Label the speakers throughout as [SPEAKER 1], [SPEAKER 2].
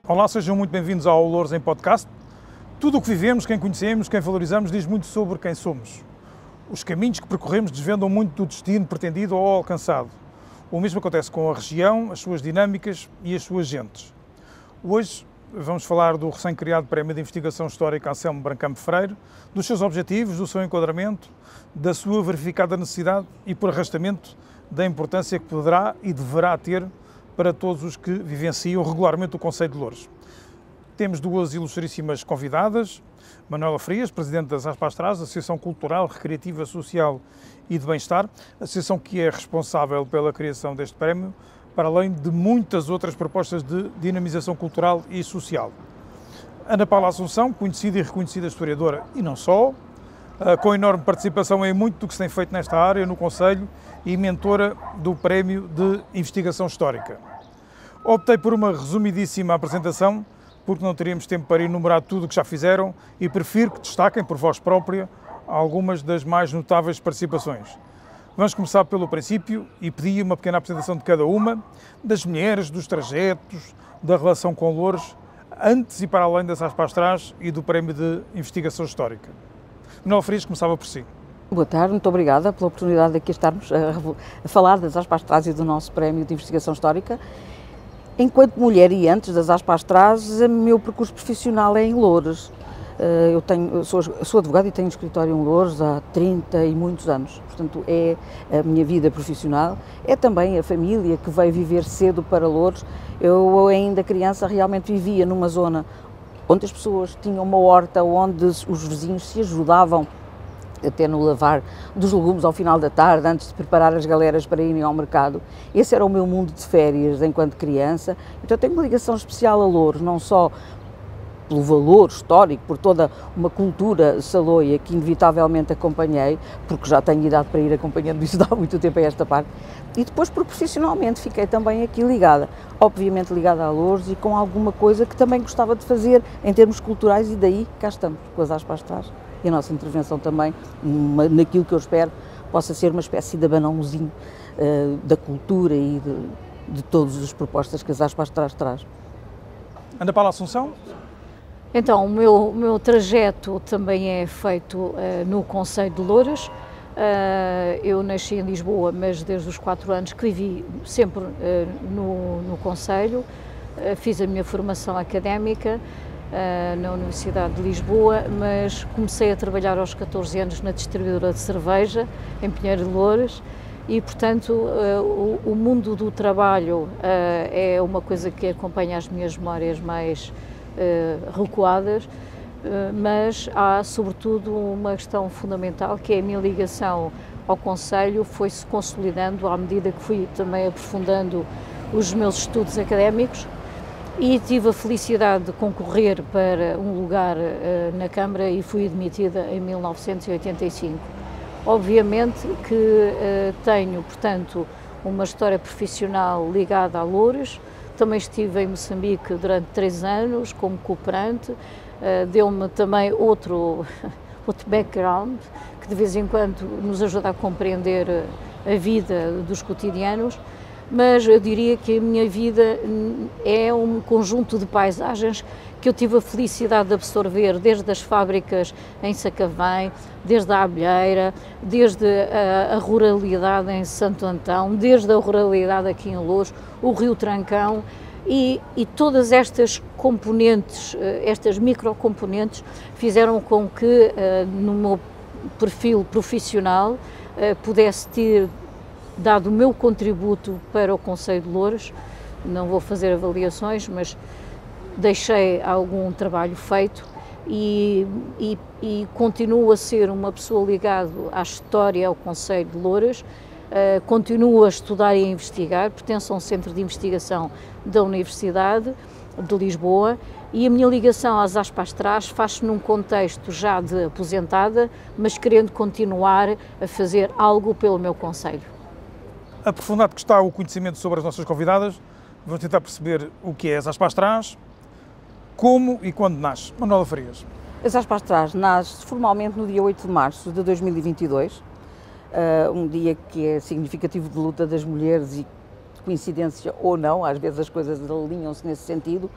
[SPEAKER 1] Olá, sejam muito bem-vindos ao Louros em Podcast. Tudo o que vivemos, quem conhecemos, quem valorizamos, diz muito sobre quem somos. Os caminhos que percorremos desvendam muito do destino pretendido ou alcançado. O mesmo acontece com a região, as suas dinâmicas e as suas gentes. Hoje vamos falar do recém-criado Prémio de Investigação Histórica Anselmo Brancamp Freire, dos seus objetivos, do seu enquadramento, da sua verificada necessidade e, por arrastamento, da importância que poderá e deverá ter para todos os que vivenciam regularmente o Concelho de Louros. Temos duas ilustríssimas convidadas, Manuela Frias, Presidente das Aspastraz, Associação Cultural, Recreativa, Social e de Bem-Estar, associação que é responsável pela criação deste prémio, para além de muitas outras propostas de dinamização cultural e social. Ana Paula Assunção, conhecida e reconhecida historiadora e não só, com enorme participação em muito do que se tem feito nesta área no Concelho e mentora do Prémio de Investigação Histórica. Optei por uma resumidíssima apresentação, porque não teríamos tempo para enumerar tudo o que já fizeram e prefiro que destaquem por voz própria algumas das mais notáveis participações. Vamos começar pelo princípio e pedi uma pequena apresentação de cada uma, das mulheres, dos trajetos, da relação com Louros, antes e para além das Aspastraz e do Prémio de Investigação Histórica. Manuela Frias começava por si.
[SPEAKER 2] Boa tarde, muito obrigada pela oportunidade de aqui estarmos a falar das Aspastraz e do nosso Prémio de Investigação Histórica. Enquanto mulher e antes das Aspastraz, o meu percurso profissional é em Louros. Eu sou advogada e tenho escritório em Louros há 30 e muitos anos, portanto é a minha vida profissional, é também a família que veio viver cedo para Louros. Eu ainda criança realmente vivia numa zona onde as pessoas tinham uma horta, onde os vizinhos se ajudavam até no lavar dos legumes ao final da tarde, antes de preparar as galeras para irem ao mercado. Esse era o meu mundo de férias enquanto criança. Então tenho uma ligação especial a Louros, não só pelo valor histórico, por toda uma cultura saloia que inevitavelmente acompanhei, porque já tenho idade para ir acompanhando isso há muito tempo a esta parte, e depois porque profissionalmente fiquei também aqui ligada, obviamente ligada a Louros e com alguma coisa que também gostava de fazer em termos culturais, e daí cá estamos, com as Aspastraz, e a nossa intervenção também naquilo que eu espero possa ser uma espécie de abanãozinho da cultura e de todas as propostas que as Aspastraz traz.
[SPEAKER 1] Ana Paula Assunção.
[SPEAKER 3] Então, o meu trajeto também é feito no Concelho de Louros. Eu nasci em Lisboa, mas desde os 4 anos que vivi sempre no Concelho. Fiz a minha formação académica na Universidade de Lisboa, mas comecei a trabalhar aos 14 anos na distribuidora de cerveja, em Pinheiro de Louros, e, portanto, o mundo do trabalho é uma coisa que acompanha as minhas memórias mais recuadas, mas há sobretudo uma questão fundamental, que é a minha ligação ao Concelho foi-se consolidando à medida que fui também aprofundando os meus estudos académicos, e tive a felicidade de concorrer para um lugar na Câmara e fui admitida em 1985. Obviamente que tenho, portanto, uma história profissional ligada a Louros. Também estive em Moçambique durante 3 anos como cooperante, deu-me também outro background, que de vez em quando nos ajuda a compreender a vida dos cotidianos, mas eu diria que a minha vida é um conjunto de paisagens que eu tive a felicidade de absorver, desde as fábricas em Sacavém, desde a Abelheira, desde a ruralidade em Santo Antão, desde a ruralidade aqui em Loures, o Rio Trancão, e todas estas componentes, estas microcomponentes, fizeram com que no meu perfil profissional pudesse ter dado o meu contributo para o Concelho de Loures. Não vou fazer avaliações, mas deixei algum trabalho feito e continuo a ser uma pessoa ligada à história, ao Concelho de Loures. Continuo a estudar e a investigar, pertenço a um centro de investigação da Universidade de Lisboa e a minha ligação às Aspas Trás faz-se num contexto já de aposentada, mas querendo continuar a fazer algo pelo meu concelho.
[SPEAKER 1] Aprofundado que está o conhecimento sobre as nossas convidadas, vamos tentar perceber o que é as Aspas Trás, como e quando nasce. Manuela Farias.
[SPEAKER 2] As Aspas Trás nasce formalmente no dia 8 de março de 2022, um dia que é significativo de luta das mulheres e, coincidência ou não, às vezes as coisas alinham-se nesse sentido,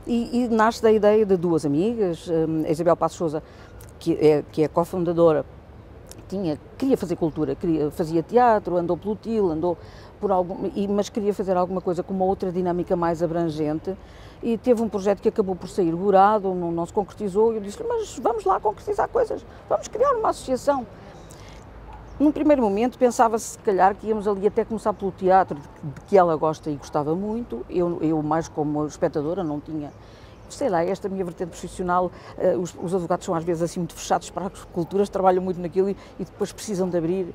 [SPEAKER 2] e nasce da ideia de duas amigas, a Isabel Passos Sousa, que é cofundadora, queria fazer cultura, fazia teatro, andou pelo TIL, mas queria fazer alguma coisa com uma outra dinâmica mais abrangente, e teve um projeto que acabou por sair gorado, não se concretizou, e eu disse-lhe, mas vamos lá concretizar coisas, vamos criar uma associação. Num primeiro momento pensava-se, se calhar, que íamos ali até começar pelo teatro, de que ela gosta e gostava muito, eu mais como espectadora não tinha, sei lá, esta minha vertente profissional, os advogados são às vezes assim muito fechados para as culturas, trabalham muito naquilo e depois precisam de abrir.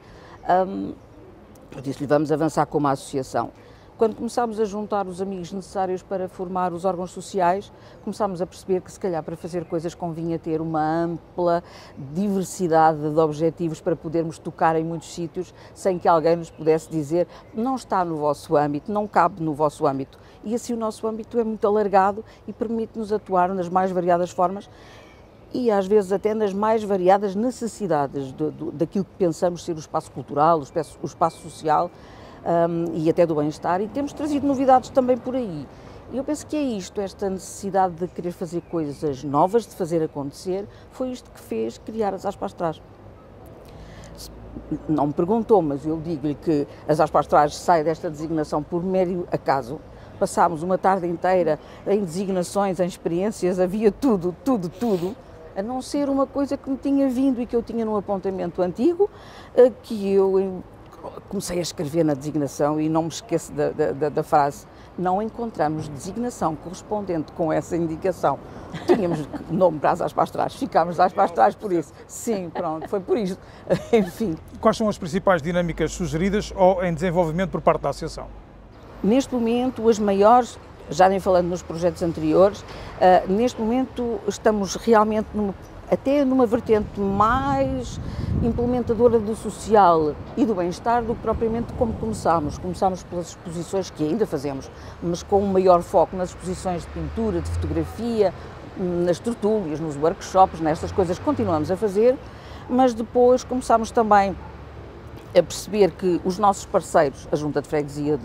[SPEAKER 2] Eu disse-lhe, vamos avançar com uma associação. Quando começámos a juntar os amigos necessários para formar os órgãos sociais, começámos a perceber que, se calhar, para fazer coisas convinha ter uma ampla diversidade de objetivos para podermos tocar em muitos sítios, sem que alguém nos pudesse dizer, não está no vosso âmbito, não cabe no vosso âmbito. E assim o nosso âmbito é muito alargado e permite-nos atuar nas mais variadas formas e às vezes até nas mais variadas necessidades daquilo que pensamos ser o espaço cultural, o espaço social, e até do bem-estar, e temos trazido novidades também por aí. E eu penso que é isto, esta necessidade de querer fazer coisas novas, de fazer acontecer, foi isto que fez criar as Aspas Trás. Não me perguntou, mas eu digo-lhe que as Aspas Trás sai desta designação por mero acaso. Passámos uma tarde inteira em designações, em experiências, havia tudo, a não ser uma coisa que me tinha vindo e que eu tinha num apontamento antigo, que eu comecei a escrever na designação e não me esqueço da frase, não encontramos designação correspondente com essa indicação. Tínhamos nome para as Aspas Trás, ficámos às Aspas Trás por isso. Sim, pronto, foi por isto. Enfim.
[SPEAKER 1] Quais são as principais dinâmicas sugeridas ou em desenvolvimento por parte da Associação?
[SPEAKER 2] Neste momento, as maiores, já nem falando nos projetos anteriores, neste momento estamos realmente até numa vertente mais implementadora do social e do bem-estar do que propriamente como começámos. Começámos pelas exposições, que ainda fazemos, mas com um maior foco nas exposições de pintura, de fotografia, nas tertúlias, nos workshops, nestas coisas que continuamos a fazer, mas depois começámos também a perceber que os nossos parceiros, a Junta de Freguesia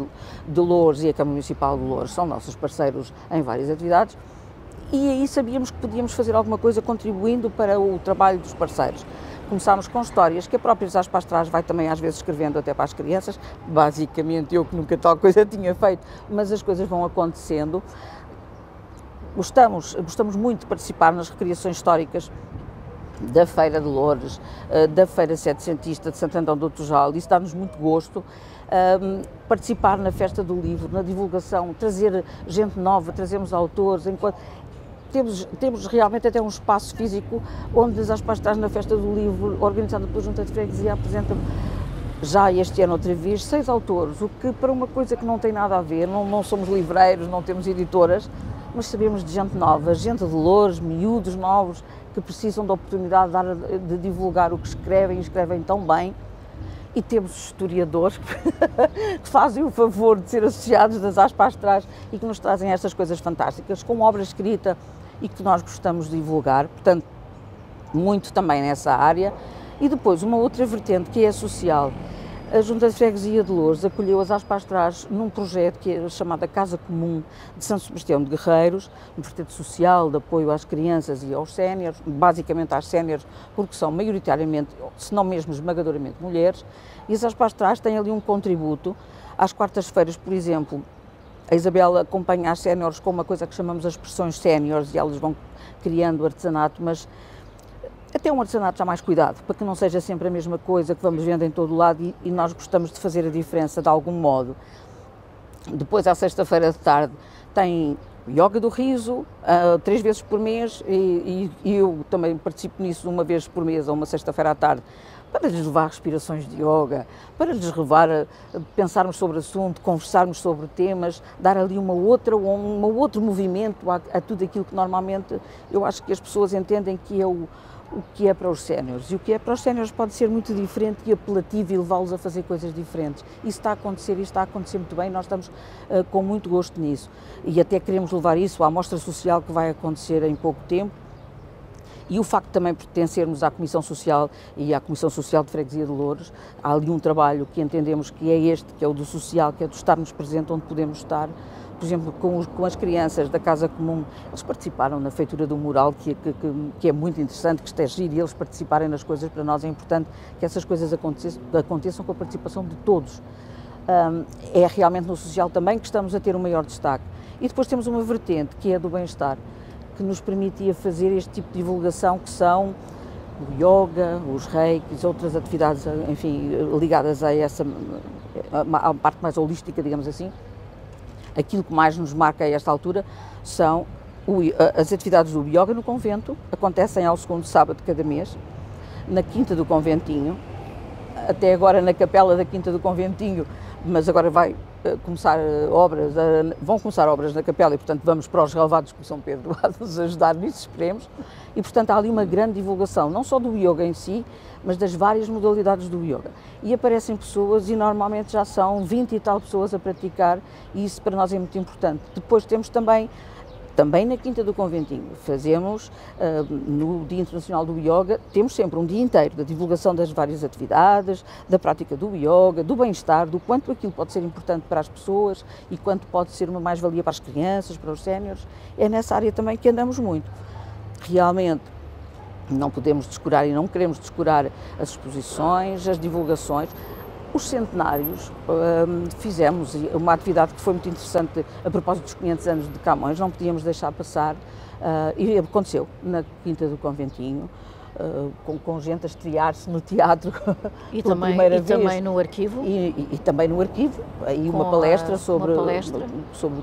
[SPEAKER 2] de Loures e a Câmara Municipal de Loures, são nossos parceiros em várias atividades, e aí sabíamos que podíamos fazer alguma coisa contribuindo para o trabalho dos parceiros. Começámos com histórias que a própria Aspas Trás vai também às vezes escrevendo até para as crianças, basicamente eu que nunca tal coisa tinha feito, mas as coisas vão acontecendo. Gostamos muito de participar nas recriações históricas da Feira de Loures, da Feira Setecentista de Santo Antão do Tujal, isso dá-nos muito gosto. Participar na Festa do Livro, na divulgação, trazer gente nova, trazemos autores, temos realmente até um espaço físico onde as Aspas Trás na Festa do Livro, organizada pela Junta de Freguesia, apresenta já este ano outra vez 6 autores, o que para uma coisa que não tem nada a ver, não somos livreiros, não temos editoras, mas sabemos de gente nova, gente de Loures, miúdos novos, que precisam da oportunidade de divulgar o que escrevem e escrevem tão bem. E temos historiadores que fazem o favor de ser associados das Aspas Trás e que nos trazem estas coisas fantásticas, com obra escrita e que nós gostamos de divulgar, portanto, muito também nessa área. E depois, uma outra vertente que é a social. A Junta de Freguesia de Loures acolheu as Aspastrais num projeto que é chamado Casa Comum de São Sebastião de Guerreiros, um projeto social de apoio às crianças e aos séniores, basicamente às séniores, porque são maioritariamente, se não mesmo esmagadoramente, mulheres, e as Aspastrais têm ali um contributo. Às quartas-feiras, por exemplo, a Isabela acompanha as séniores com uma coisa que chamamos as expressões séniores e elas vão criando artesanato, mas até um artesanato já mais cuidado, para que não seja sempre a mesma coisa que vamos vendo em todo o lado e nós gostamos de fazer a diferença de algum modo. Depois, à sexta-feira de tarde, tem yoga do riso, 3 vezes por mês e eu também participo nisso uma vez por mês, ou uma sexta-feira à tarde, para lhes levar respirações de yoga, para lhes levar a pensarmos sobre o assunto, conversarmos sobre temas, dar ali um outro movimento a tudo aquilo que normalmente eu acho que as pessoas entendem que é o que é para os séniores. E o que é para os séniores pode ser muito diferente e apelativo e levá-los a fazer coisas diferentes. Isso está a acontecer e está a acontecer muito bem, nós estamos com muito gosto nisso. E até queremos levar isso à mostra social que vai acontecer em pouco tempo. E o facto de também pertencermos à Comissão Social e à Comissão Social de Freguesia de Loures, há ali um trabalho que entendemos que é este, que é o do social, que é do estarmos presente onde podemos estar. Por exemplo, com as crianças da Casa Comum, eles participaram na feitura do mural, que é muito interessante, que esteja giro, e eles participarem nas coisas. Para nós é importante que essas coisas aconteçam com a participação de todos. É realmente no social também que estamos a ter um maior destaque. E depois temos uma vertente, que é a do bem-estar, que nos permitia fazer este tipo de divulgação, que são o yoga, os reikis, outras atividades, enfim, ligadas a essa, à parte mais holística, digamos assim. Aquilo que mais nos marca a esta altura são as atividades do yoga no convento, acontecem ao segundo sábado de cada mês, na Quinta do Conventinho, até agora na capela da Quinta do Conventinho, mas agora vão começar obras na capela e, portanto, vamos para os relevados que São Pedro a nos ajudar nisso, esperemos. E, portanto, há ali uma grande divulgação, não só do yoga em si, mas das várias modalidades do yoga. E aparecem pessoas, e normalmente já são 20 e tal pessoas a praticar, e isso para nós é muito importante. Depois temos também na Quinta do Conventinho, fazemos, no Dia Internacional do Yoga, temos sempre um dia inteiro da divulgação das várias atividades, da prática do yoga, do bem-estar, do quanto aquilo pode ser importante para as pessoas e quanto pode ser uma mais-valia para as crianças, para os séniores. É nessa área também que andamos muito. Realmente, não podemos descurar e não queremos descurar as exposições, as divulgações. Os centenários, fizemos uma atividade que foi muito interessante a propósito dos 500 anos de Camões, não podíamos deixar passar, e aconteceu na Quinta do Conventinho, com gente a estrear-se no teatro pela primeira vez.
[SPEAKER 3] E também no arquivo.
[SPEAKER 2] E também no arquivo, aí uma palestra sobre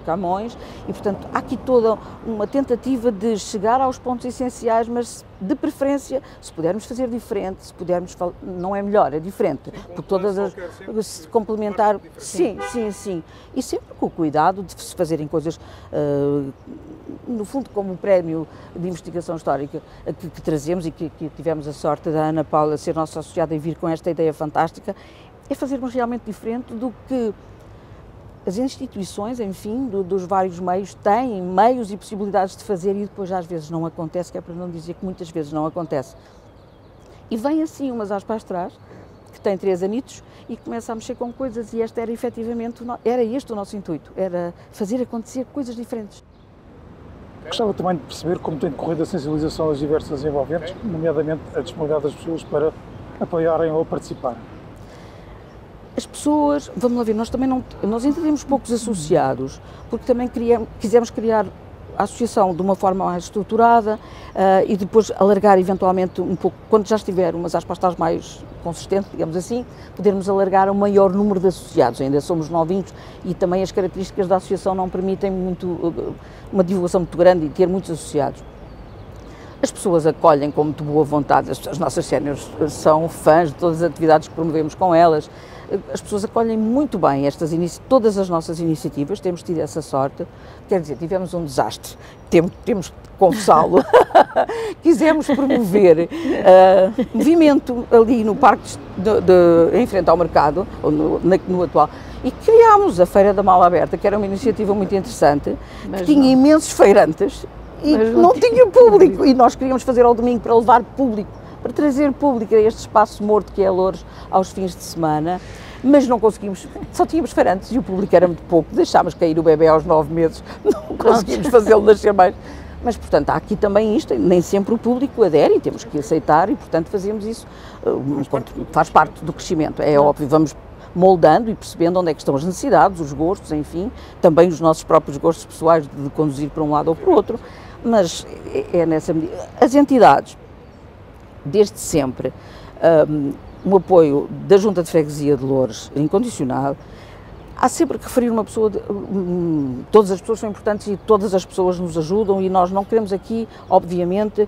[SPEAKER 2] Camões, e portanto há aqui toda uma tentativa de chegar aos pontos essenciais, mas de preferência, se pudermos fazer diferente, se pudermos, não é melhor, é diferente, por todas as complementar, sim, e sempre com o cuidado de se fazerem coisas, no fundo, como o prémio de investigação histórica que trazemos e que tivemos a sorte da Ana Paula ser nossa associada e vir com esta ideia fantástica, é fazermos realmente diferente do que as instituições, enfim, dos vários meios, têm meios e possibilidades de fazer e depois às vezes não acontece, que é para não dizer que muitas vezes não acontece. E vem assim umas Aspastrais, que tem 3 anitos, e começa a mexer com coisas, e este era efetivamente, era este o nosso intuito, era fazer acontecer coisas diferentes.
[SPEAKER 1] Gostava também de perceber como tem decorrido a sensibilização das diversas envolventes, nomeadamente a disponibilidade das pessoas para apoiarem ou participarem.
[SPEAKER 2] As pessoas, vamos lá ver, nós ainda temos poucos associados, porque também quisemos criar a associação de uma forma mais estruturada e depois alargar eventualmente um pouco, quando já estiver umas Aspastrais mais consistente, digamos assim, podermos alargar um maior número de associados. Ainda somos novinhos e também as características da associação não permitem uma divulgação muito grande e ter muitos associados. As pessoas acolhem com muito boa vontade, as nossas séniores são fãs de todas as atividades que promovemos com elas. As pessoas acolhem muito bem todas as nossas iniciativas, temos tido essa sorte. Quer dizer, tivemos um desastre, temos que confessá-lo. Quisemos promover movimento ali no parque em frente ao mercado, no atual, e criámos a Feira da Mala Aberta, que era uma iniciativa muito interessante, que tinha imensos feirantes e não tinha público. E nós queríamos fazer ao domingo para levar público, para trazer público a este espaço morto que é Loures aos fins de semana. mas não conseguimos, só tínhamos feirantes e o público era muito pouco, deixámos cair o bebê aos 9 meses, não conseguimos fazê-lo nascer mais. Mas, portanto, há aqui também isto, nem sempre o público adere e temos que aceitar e, portanto, fazemos isso, faz parte do crescimento, é óbvio, vamos moldando e percebendo onde é que estão as necessidades, os gostos, enfim, também os nossos próprios gostos pessoais de conduzir para um lado ou para o outro, mas é nessa medida. As entidades, desde sempre, um apoio da Junta de Freguesia de Loures incondicional. Há sempre que referir uma pessoa, todas as pessoas são importantes e todas as pessoas nos ajudam e nós não queremos aqui, obviamente,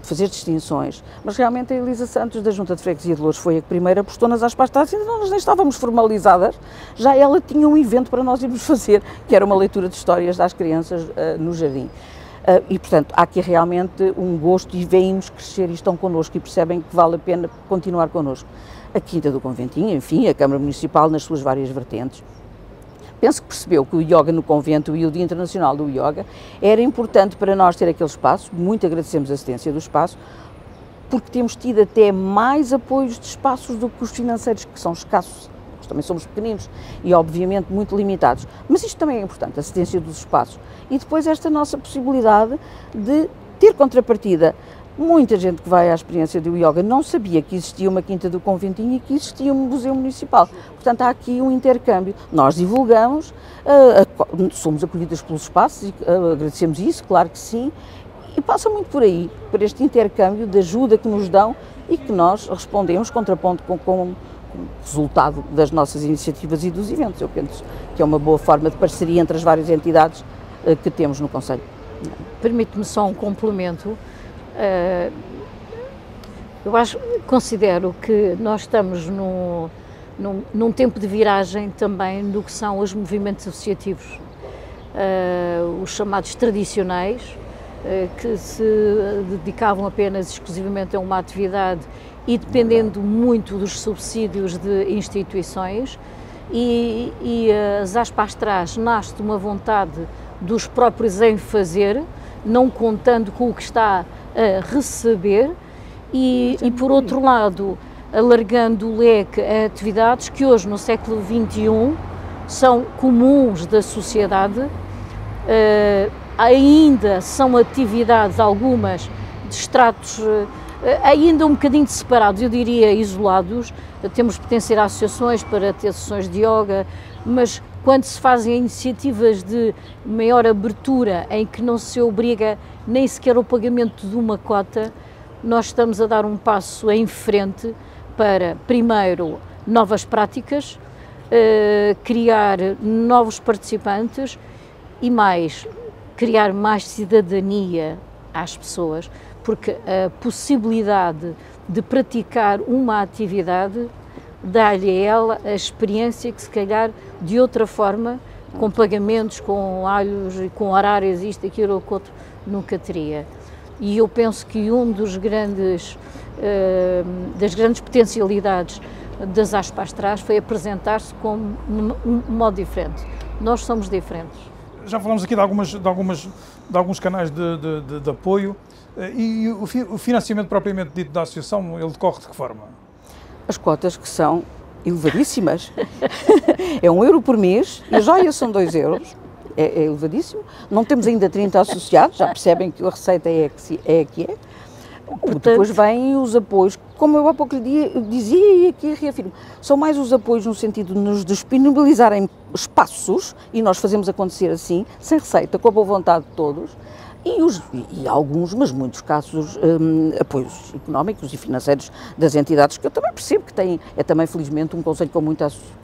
[SPEAKER 2] fazer distinções, mas realmente a Elisa Santos da Junta de Freguesia de Loures foi a que primeiro apostou nas aspas-traças, ainda nós nem estávamos formalizadas, já ela tinha um evento para nós irmos fazer, que era uma leitura de histórias das crianças no jardim. E, portanto, há aqui realmente um gosto e veem-nos crescer e estão connosco e percebem que vale a pena continuar connosco. A Quinta do Conventinho, enfim, a Câmara Municipal nas suas várias vertentes. Penso que percebeu que o yoga no convento e o Dia Internacional do Yoga era importante para nós ter aquele espaço, muito agradecemos a cedência do espaço, porque temos tido até mais apoios de espaços do que os financeiros, que são escassos. Nós também somos pequeninos e, obviamente, muito limitados. Mas isto também é importante, a cedência dos espaços. E depois esta nossa possibilidade de ter contrapartida. Muita gente que vai à experiência do yoga não sabia que existia uma Quinta do Conventinho e que existia um museu municipal. Portanto, há aqui um intercâmbio. Nós divulgamos, somos acolhidas pelos espaços e agradecemos isso, claro que sim, e passa muito por aí, por este intercâmbio de ajuda que nos dão e que nós respondemos contraponto com o resultado das nossas iniciativas e dos eventos. Eu penso que é uma boa forma de parceria entre as várias entidades que temos no Conselho.
[SPEAKER 3] Permite-me só um complemento. Eu considero que nós estamos num tempo de viragem também do que são os movimentos associativos, os chamados tradicionais, que se dedicavam apenas exclusivamente a uma atividade e dependendo muito dos subsídios de instituições, e as aspas-trás nasce de uma vontade dos próprios em fazer, não contando com o que está a receber e por outro lado, alargando o leque a atividades que hoje, no século XXI, são comuns da sociedade, ainda são atividades, algumas, de estratos ainda um bocadinho separados, eu diria isolados. Temos que pertencer a associações para ter sessões de yoga, mas quando se fazem iniciativas de maior abertura, em que não se obriga nem sequer ao pagamento de uma cota, nós estamos a dar um passo em frente para, primeiro, novas práticas, criar novos participantes e mais, criar mais cidadania às pessoas, porque a possibilidade de praticar uma atividade dá-lhe a ela a experiência que se calhar de outra forma, com pagamentos, com alhos e com horários, isto, aquilo ou outro, nunca teria. E eu penso que das grandes potencialidades das aspas-trás foi apresentar-se como um modo diferente. Nós somos diferentes.
[SPEAKER 1] Já falamos aqui de alguns canais de apoio e o financiamento propriamente dito da associação, ele decorre de que forma?
[SPEAKER 2] As cotas que são elevadíssimas. É €1 por mês e a joia são €2. É elevadíssimo. Não temos ainda 30 associados, já percebem que a receita é a que é. Portanto, depois vêm os apoios, como eu há pouco lhe dizia e aqui reafirmo, são mais os apoios no sentido de nos disponibilizarem espaços, e nós fazemos acontecer assim, sem receita, com a boa vontade de todos, e alguns, mas muitos casos, apoios económicos e financeiros das entidades, que eu também percebo que têm, é também felizmente um conselho com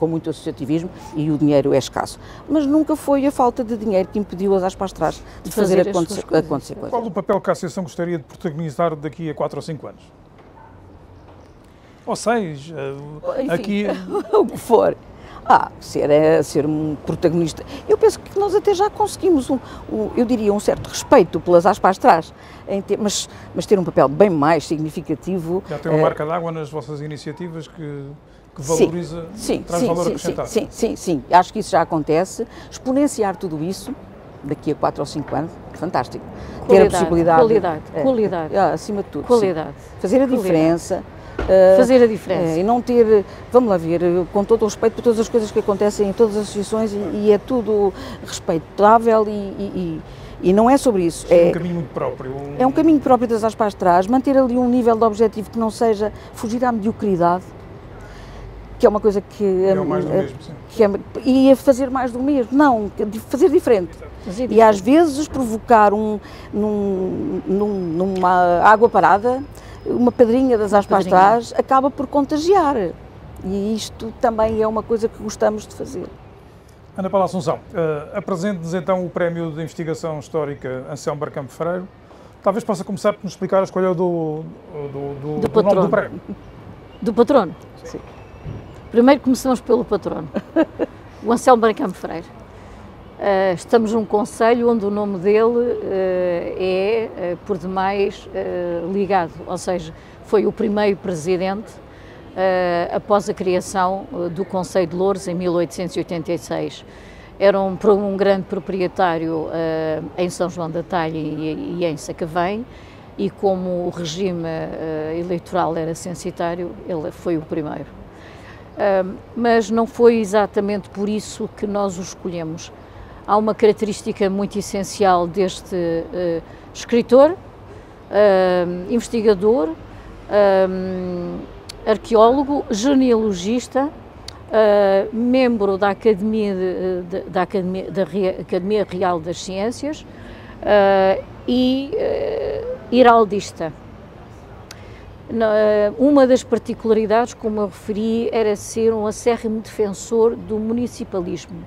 [SPEAKER 2] muito associativismo e o dinheiro é escasso. Mas nunca foi a falta de dinheiro que impediu as aspas-trás de fazer acontecer coisas.
[SPEAKER 1] Qual o papel que a associação gostaria de protagonizar daqui a 4 ou 5 anos? Ou 6? Aqui...
[SPEAKER 2] o que for. Ser um protagonista. Eu penso que nós até já conseguimos, eu diria, um certo respeito pelas aspas-trás, mas ter um papel bem mais significativo.
[SPEAKER 1] Já tem uma marca d'água nas vossas iniciativas que valoriza, traz valor acrescentado.
[SPEAKER 2] Sim. Acho que isso já acontece. Exponenciar tudo isso, daqui a 4 ou 5 anos, fantástico.
[SPEAKER 3] Qualidade,
[SPEAKER 2] ter a possibilidade...
[SPEAKER 3] Qualidade.
[SPEAKER 2] Acima de tudo.
[SPEAKER 3] Qualidade.
[SPEAKER 2] Sim. Fazer a diferença.
[SPEAKER 3] fazer a diferença.
[SPEAKER 2] E não ter, vamos lá ver, com todo o respeito por todas as coisas que acontecem em todas as associações e é tudo respeitável e não é sobre isso.
[SPEAKER 1] É um caminho muito próprio.
[SPEAKER 2] É um caminho próprio das aspas trás, manter ali um nível de objetivo que não seja fugir à mediocridade, que é uma coisa que...
[SPEAKER 1] É o mais do mesmo, sim.
[SPEAKER 2] E a fazer mais do mesmo, não, fazer diferente. E às vezes provocar numa água parada, uma pedrinha das aspas trás, acaba por contagiar. E isto também é uma coisa que gostamos de fazer.
[SPEAKER 1] Ana Paula Assunção, apresente-nos então o Prémio de Investigação Histórica Anselmo Bracampo Freire. Talvez possa começar por nos explicar a escolha do nome do prémio.
[SPEAKER 3] Do patrono?
[SPEAKER 2] Sim.
[SPEAKER 3] Primeiro começamos pelo patrono, o Anselmo Bracampo Freire. Estamos num concelho onde o nome dele é, por demais, ligado, ou seja, foi o primeiro presidente após a criação do Concelho de Louros em 1886. Era um grande proprietário em São João da Talha e em Sacavém, e como o regime eleitoral era censitário, ele foi o primeiro. Mas não foi exatamente por isso que nós o escolhemos. Há uma característica muito essencial deste escritor, investigador, arqueólogo, genealogista, membro da Academia Real das Ciências e heraldista. Uma das particularidades, como eu referi, era ser um acérrimo defensor do municipalismo.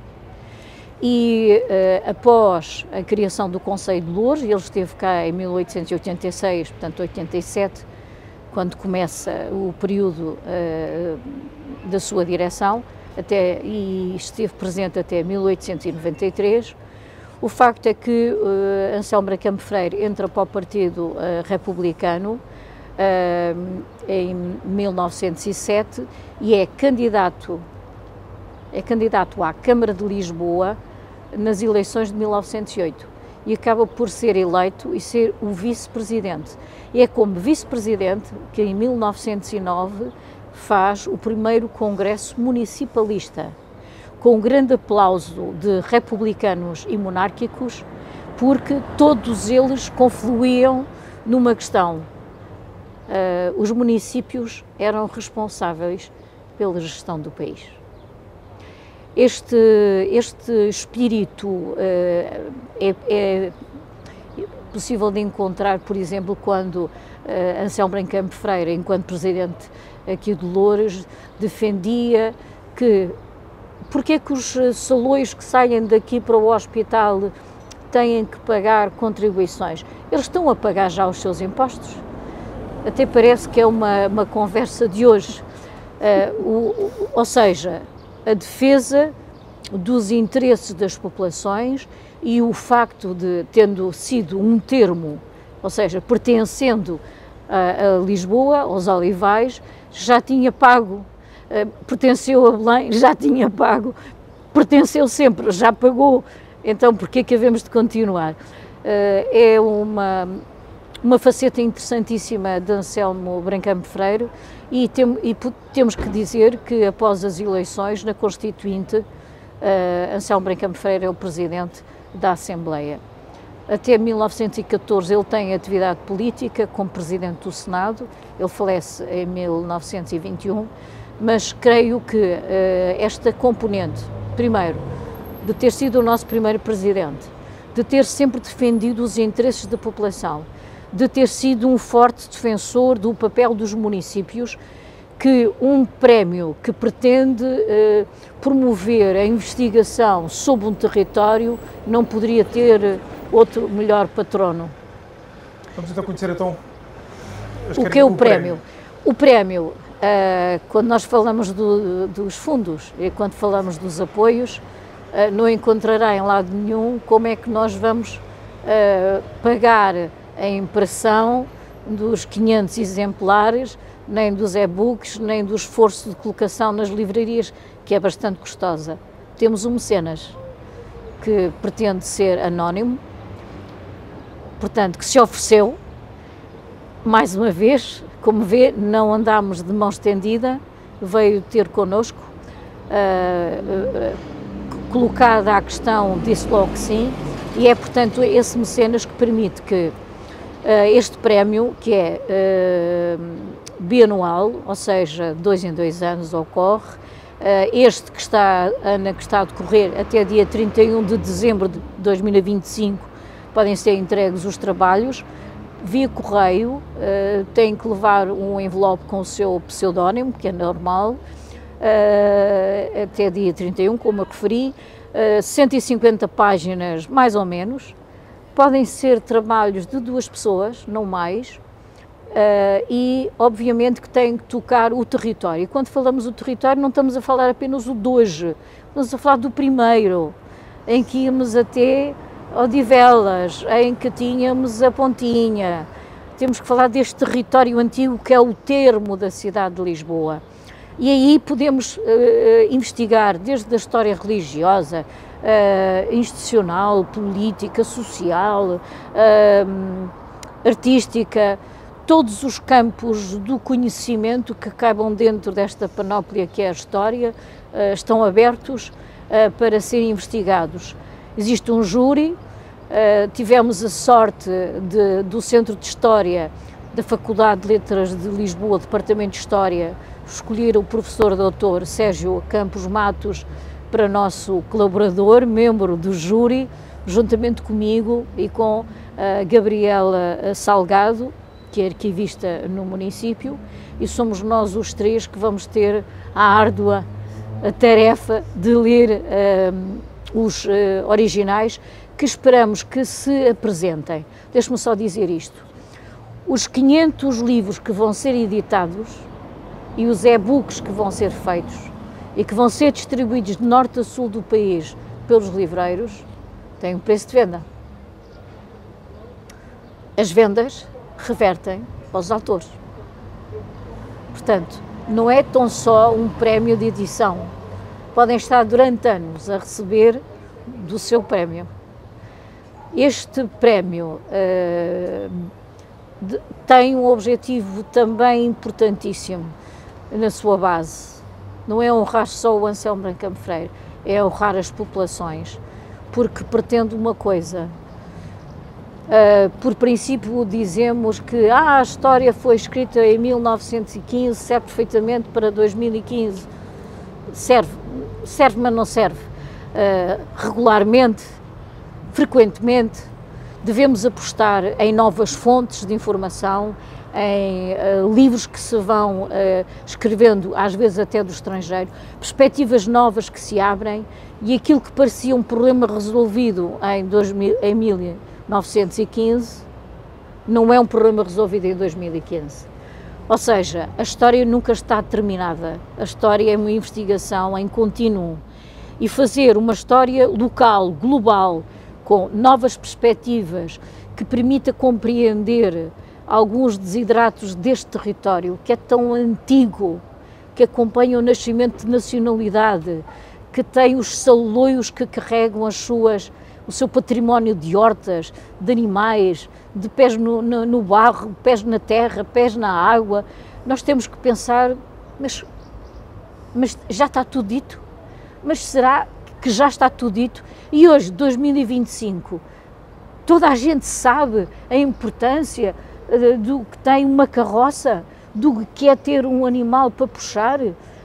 [SPEAKER 3] E após a criação do Concelho de Louros, ele esteve cá em 1886, portanto 87, quando começa o período da sua direção, e esteve presente até 1893. O facto é que Anselmo Bracampo Freire entra para o Partido Republicano em 1907 e é candidato à Câmara de Lisboa nas eleições de 1908 e acaba por ser eleito e ser o vice-presidente. E é como vice-presidente que em 1909 faz o primeiro congresso municipalista, com um grande aplauso de republicanos e monárquicos, porque todos eles confluíam numa questão. Os municípios eram responsáveis pela gestão do país. Este espírito é possível de encontrar, por exemplo, quando Anselmo Bracampo Freire, enquanto presidente aqui de Louros, defendia que porque é que os salões que saem daqui para o hospital têm que pagar contribuições? Eles estão a pagar já os seus impostos? Até parece que é uma conversa de hoje. Ou seja, a defesa dos interesses das populações e o facto de, tendo sido um termo, ou seja, pertencendo a Lisboa, aos Olivais, já tinha pago, pertenceu a Belém, já tinha pago, pertenceu sempre, já pagou, então porquê que havemos de continuar? É uma faceta interessantíssima de Anselmo Bracampo Freire e temos que dizer que após as eleições, na Constituinte, Anselmo Bracampo Freire é o presidente da Assembleia. Até 1914 ele tem atividade política como presidente do Senado, ele falece em 1921, mas creio que esta componente, primeiro, de ter sido o nosso primeiro presidente, de ter sempre defendido os interesses da população, de ter sido um forte defensor do papel dos municípios, que um prémio que pretende promover a investigação sobre um território não poderia ter outro melhor patrono.
[SPEAKER 1] Vamos então conhecer então
[SPEAKER 3] o que é o prémio. O prémio, quando nós falamos dos fundos e quando falamos dos apoios, não encontrará em lado nenhum como é que nós vamos pagar a impressão dos 500 exemplares, nem dos e-books, nem do esforço de colocação nas livrarias, que é bastante custosa. Temos um mecenas que pretende ser anónimo, portanto, que se ofereceu, mais uma vez, Como vê, não andámos de mão estendida, veio ter connosco, colocada a questão, disse logo que sim, e é, portanto, esse mecenas que permite que este prémio, que é bianual, ou seja, 2 em 2 anos ocorre, este que está a decorrer até dia 31 de dezembro de 2025, podem ser entregues os trabalhos, via correio, têm que levar um envelope com o seu pseudónimo, que é normal, até dia 31, como eu referi, 150 páginas mais ou menos, podem ser trabalhos de 2 pessoas, não mais, e obviamente que têm que tocar o território. E quando falamos do território não estamos a falar apenas o de hoje, estamos a falar do primeiro, em que íamos até Odivelas, em que tínhamos a Pontinha. Temos que falar deste território antigo que é o termo da cidade de Lisboa. E aí podemos investigar desde a história religiosa, institucional, política, social, artística, todos os campos do conhecimento que caibam dentro desta panóplia que é a história, estão abertos para serem investigados. Existe um júri, tivemos a sorte do Centro de História da Faculdade de Letras de Lisboa, Departamento de História, escolher o professor doutor Sérgio Campos Matos para nosso colaborador, membro do júri, juntamente comigo e com a Gabriela Salgado, que é arquivista no município, e somos nós os 3 que vamos ter a árdua tarefa de ler os originais, que esperamos que se apresentem. Deixe-me só dizer isto. Os 500 livros que vão ser editados e os e-books que vão ser feitos e que vão ser distribuídos de norte a sul do país pelos livreiros têm um preço de venda. As vendas revertem aos autores. Portanto, não é tão só um prémio de edição. Podem estar durante anos a receber do seu prémio. Este prémio tem um objetivo também importantíssimo na sua base. Não é honrar só o Anselmo Brandão Freire, é honrar as populações, porque pretende uma coisa. Por princípio dizemos que a história foi escrita em 1915, serve perfeitamente para 2015. Serve, mas não serve. Regularmente, frequentemente, devemos apostar em novas fontes de informação, em livros que se vão escrevendo, às vezes até do estrangeiro, perspectivas novas que se abrem, e aquilo que parecia um problema resolvido em 1915 não é um problema resolvido em 2015. Ou seja, a história nunca está terminada, a história é uma investigação em contínuo, e fazer uma história local, global, com novas perspectivas, que permita compreender alguns desidratos deste território, que é tão antigo, que acompanha o nascimento de nacionalidade, que tem os saloios que carregam o seu património de hortas, de animais, de pés no barro, pés na terra, pés na água. Nós temos que pensar, mas já está tudo dito? Mas será que já está tudo dito? E hoje, 2025, toda a gente sabe a importância do que tem uma carroça, do que é ter um animal para puxar,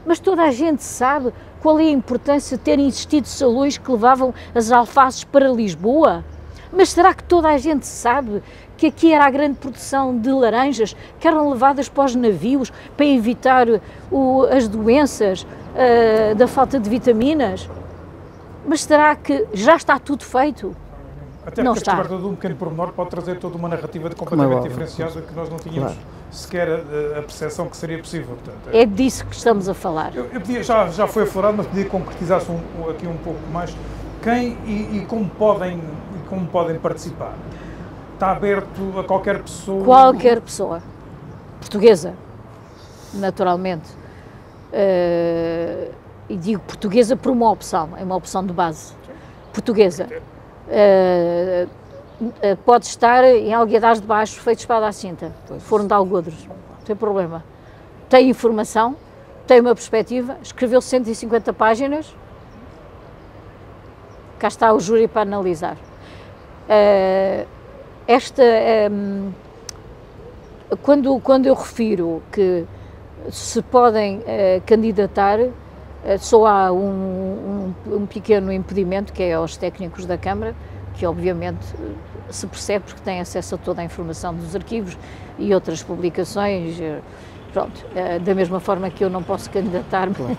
[SPEAKER 3] mas toda a gente sabe qual é a importância de terem existido saloios que levavam as alfaces para Lisboa. Mas será que toda a gente sabe que aqui era a grande produção de laranjas que eram levadas para os navios para evitar as doenças da falta de vitaminas? Mas será que já está tudo feito?
[SPEAKER 1] Até porque a descoberta de um pequeno pormenor pode trazer toda uma narrativa completamente diferenciada que nós não tínhamos sequer a percepção que seria possível. Portanto,
[SPEAKER 3] é disso que estamos a falar.
[SPEAKER 1] Eu podia, já foi aflorado, mas podia concretizar-se aqui um pouco mais. Quem e como podem participar? Está aberto a qualquer pessoa?
[SPEAKER 3] Qualquer pessoa. Portuguesa, naturalmente. E digo portuguesa por uma opção, é uma opção de base. Portuguesa. Pode estar em Alguidares de Baixo, feito espada à cinta, forno de Algodres. não tem problema. Tem informação, tem uma perspectiva, escreveu 150 páginas, cá está o júri para analisar. Quando eu refiro que se podem candidatar, só há um pequeno impedimento, que é aos técnicos da Câmara, que obviamente se percebe porque têm acesso a toda a informação dos arquivos e outras publicações, pronto, da mesma forma que eu não posso candidatar-me, claro.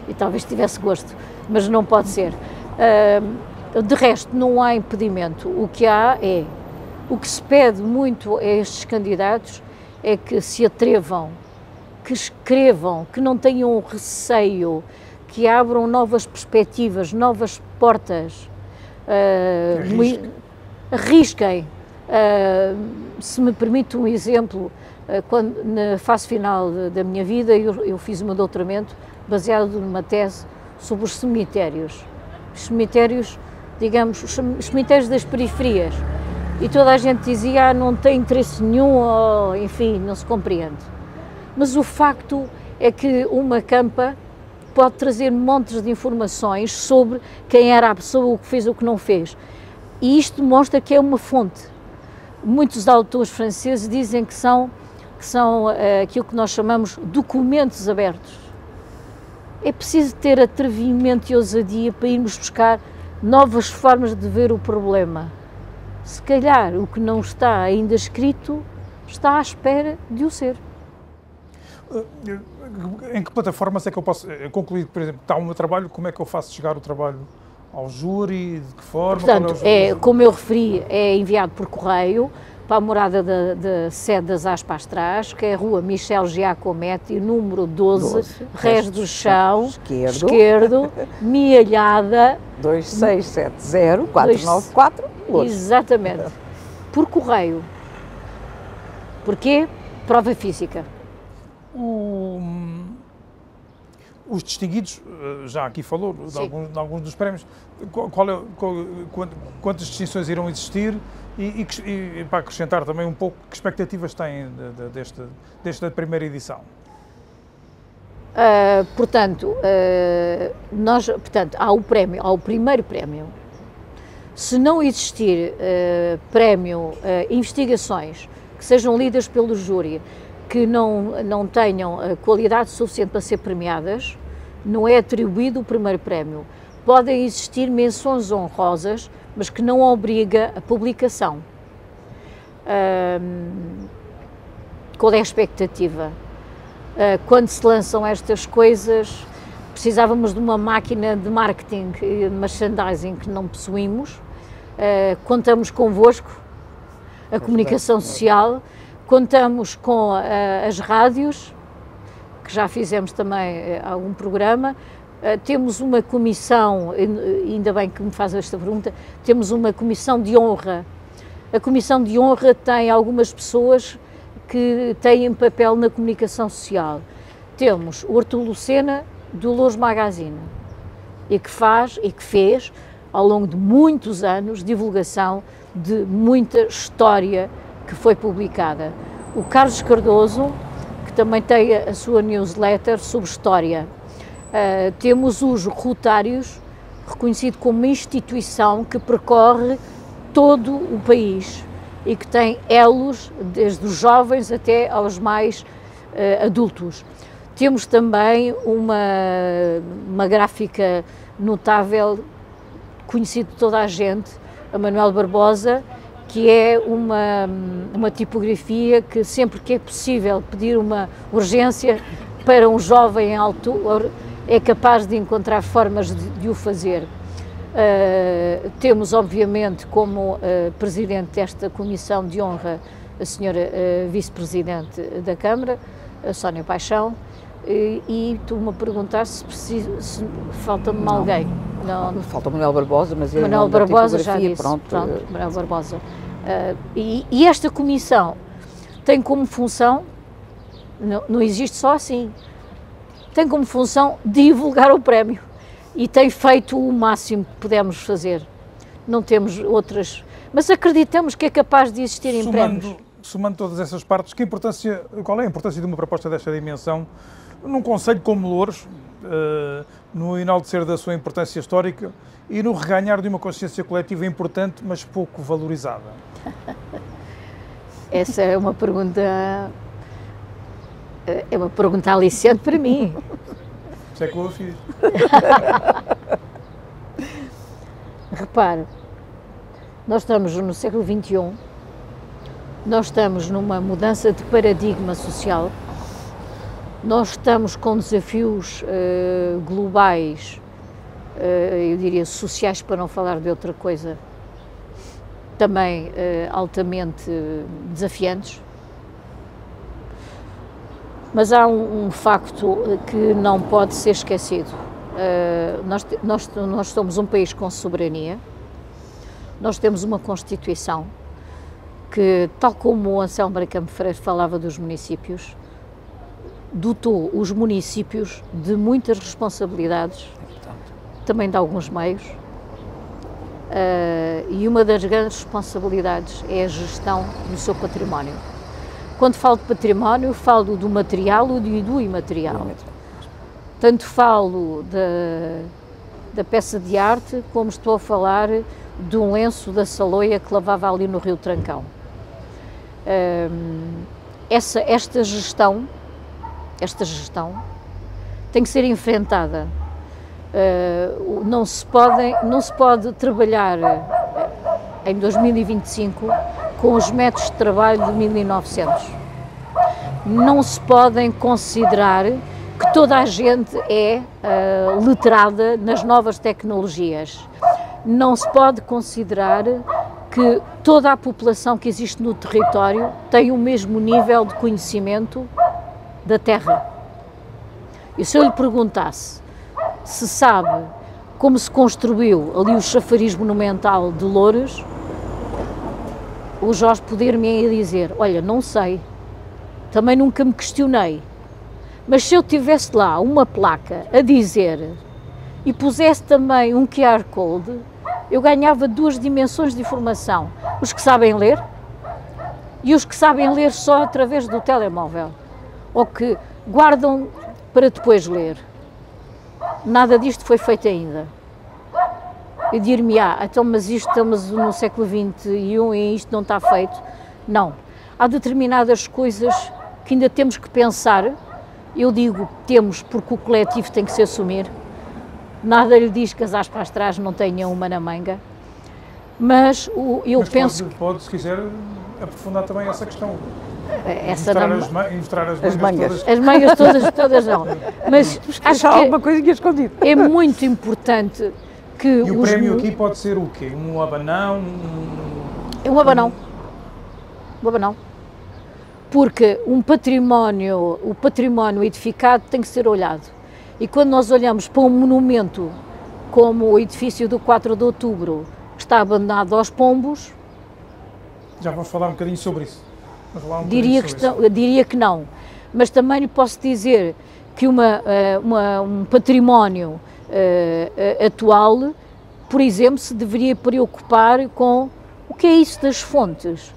[SPEAKER 3] E talvez tivesse gosto, mas não pode ser. De resto, não há impedimento. O que há é, o que se pede muito a estes candidatos é que se atrevam, que escrevam, que não tenham receio, que abram novas perspectivas, novas portas, arrisquem. Se me permite um exemplo, quando, na fase final da minha vida, eu fiz o meu doutoramento baseado numa tese sobre os cemitérios. Os cemitérios, digamos, os cemitérios das periferias. E toda a gente dizia, não tem interesse nenhum, ou, enfim, não se compreende. Mas o facto é que uma campa pode trazer montes de informações sobre quem era a pessoa, o que fez, o que não fez. E isto demonstra que é uma fonte. Muitos autores franceses dizem que são aquilo que nós chamamos documentos abertos. É preciso ter atrevimento e ousadia para irmos buscar novas formas de ver o problema. Se calhar o que não está ainda escrito está à espera de o ser.
[SPEAKER 1] Em que plataformas é que eu posso concluir, por exemplo, está o meu trabalho, como é que eu faço chegar o trabalho ao júri, de que forma?
[SPEAKER 3] Portanto, como eu referi, é enviado por correio para a morada da sede das Aspas Trás, que é a rua Michel Giacometti, número 12, Rés do Chão, esquerdo, Mialhada,
[SPEAKER 2] 2670-494, Loures.
[SPEAKER 3] Exatamente, por correio. Porquê? Prova física.
[SPEAKER 1] Os distinguidos, já aqui falou de alguns dos prémios, quantas distinções irão existir e para acrescentar também um pouco, que expectativas têm desta primeira edição?
[SPEAKER 3] Portanto, há o primeiro prémio. Se não existir prémio investigações que sejam lidas pelo júri, que não tenham qualidade suficiente para ser premiadas, não é atribuído o primeiro prémio. Podem existir menções honrosas, mas que não obriga a publicação. Qual é a expectativa? Quando se lançam estas coisas, precisávamos de uma máquina de marketing e merchandising que não possuímos. Contamos convosco, a comunicação social, contamos com as rádios, que já fizemos também algum programa. Temos uma comissão, ainda bem que me faz esta pergunta, temos uma comissão de honra. A comissão de honra tem algumas pessoas que têm papel na comunicação social. Temos o Artur Lucena, do Loures Magazine, e que fez, ao longo de muitos anos, divulgação de muita história que foi publicada. O Carlos Cardoso, que também tem a sua newsletter sobre história. Temos os Rotários, reconhecido como uma instituição que percorre todo o país e que tem elos desde os jovens até aos mais adultos. Temos também uma gráfica notável, conhecida de toda a gente, a Manuel Barbosa, que é uma tipografia que sempre que é possível pedir uma urgência para um jovem em altura, é capaz de encontrar formas de o fazer. Temos, obviamente, como presidente desta comissão de honra, a senhora vice-presidente da Câmara, a Sónia Paixão, e tu-me a perguntar se falta-me alguém.
[SPEAKER 2] Não, falta o Manuel Barbosa, mas ele
[SPEAKER 3] Manuel Barbosa já disse,
[SPEAKER 2] pronto,
[SPEAKER 3] Manuel Barbosa. E esta comissão tem como função, não existe só assim, tem como função divulgar o prémio e tem feito o máximo que pudemos fazer. Não temos outras, mas acreditamos que é capaz de existirem prémios.
[SPEAKER 1] somando todas essas partes, qual é a importância de uma proposta desta dimensão num concelho como Loures, no enaltecer da sua importância histórica e no reganhar de uma consciência coletiva importante, mas pouco valorizada?
[SPEAKER 3] Essa é uma pergunta aliciante para mim.
[SPEAKER 1] Isso é que eu a fiz.
[SPEAKER 3] Repare, nós estamos no século XXI, nós estamos numa mudança de paradigma social, nós estamos com desafios globais, eu diria sociais, para não falar de outra coisa, também altamente desafiantes. Mas há um facto que não pode ser esquecido. Nós somos um país com soberania, nós temos uma Constituição que, tal como o Anselmo Bracampo Freire falava dos municípios, dotou os municípios de muitas responsabilidades, também de alguns meios, e uma das grandes responsabilidades é a gestão do seu património. Quando falo de património, falo do material e do imaterial. Tanto falo da peça de arte, como estou a falar de um lenço da Saloia que lavava ali no Rio Trancão. Esta gestão tem que ser enfrentada. Não se pode trabalhar em 2025 com os métodos de trabalho de 1900. Não se podem considerar que toda a gente é letrada nas novas tecnologias. Não se pode considerar que toda a população que existe no território tem o mesmo nível de conhecimento da terra. E se eu lhe perguntasse se sabe como se construiu ali o chafariz monumental de Loures, o Jorge poder-me dizer, olha, não sei, também nunca me questionei, mas se eu tivesse lá uma placa a dizer e pusesse também um QR Code, eu ganhava duas dimensões de informação, os que sabem ler e os que sabem ler só através do telemóvel, ou que guardam para depois ler. Nada disto foi feito ainda. Eu dir-me, então, mas estamos no século XXI e isto não está feito. Não. Há determinadas coisas que ainda temos que pensar. Eu digo temos porque o coletivo tem que se assumir. Nada lhe diz que as aspas atrás não tenham uma na manga. Mas penso...
[SPEAKER 1] Pode, se quiser, aprofundar também essa questão.
[SPEAKER 2] Mostrar as mangas.
[SPEAKER 3] As mangas todas não. Mas acho que
[SPEAKER 2] alguma coisa que é escondido.
[SPEAKER 3] É muito importante que
[SPEAKER 1] e o prémio aqui pode ser o quê? Um abanão?
[SPEAKER 3] É um abanão. Um abanão. Porque o património edificado tem que ser olhado. E quando nós olhamos para um monumento como o edifício do 4 de Outubro, que está abandonado aos pombos...
[SPEAKER 1] Já vamos falar um bocadinho sobre isso.
[SPEAKER 3] Diria que não, mas também lhe posso dizer que um património atual, por exemplo, se deveria preocupar com o que é isso das fontes,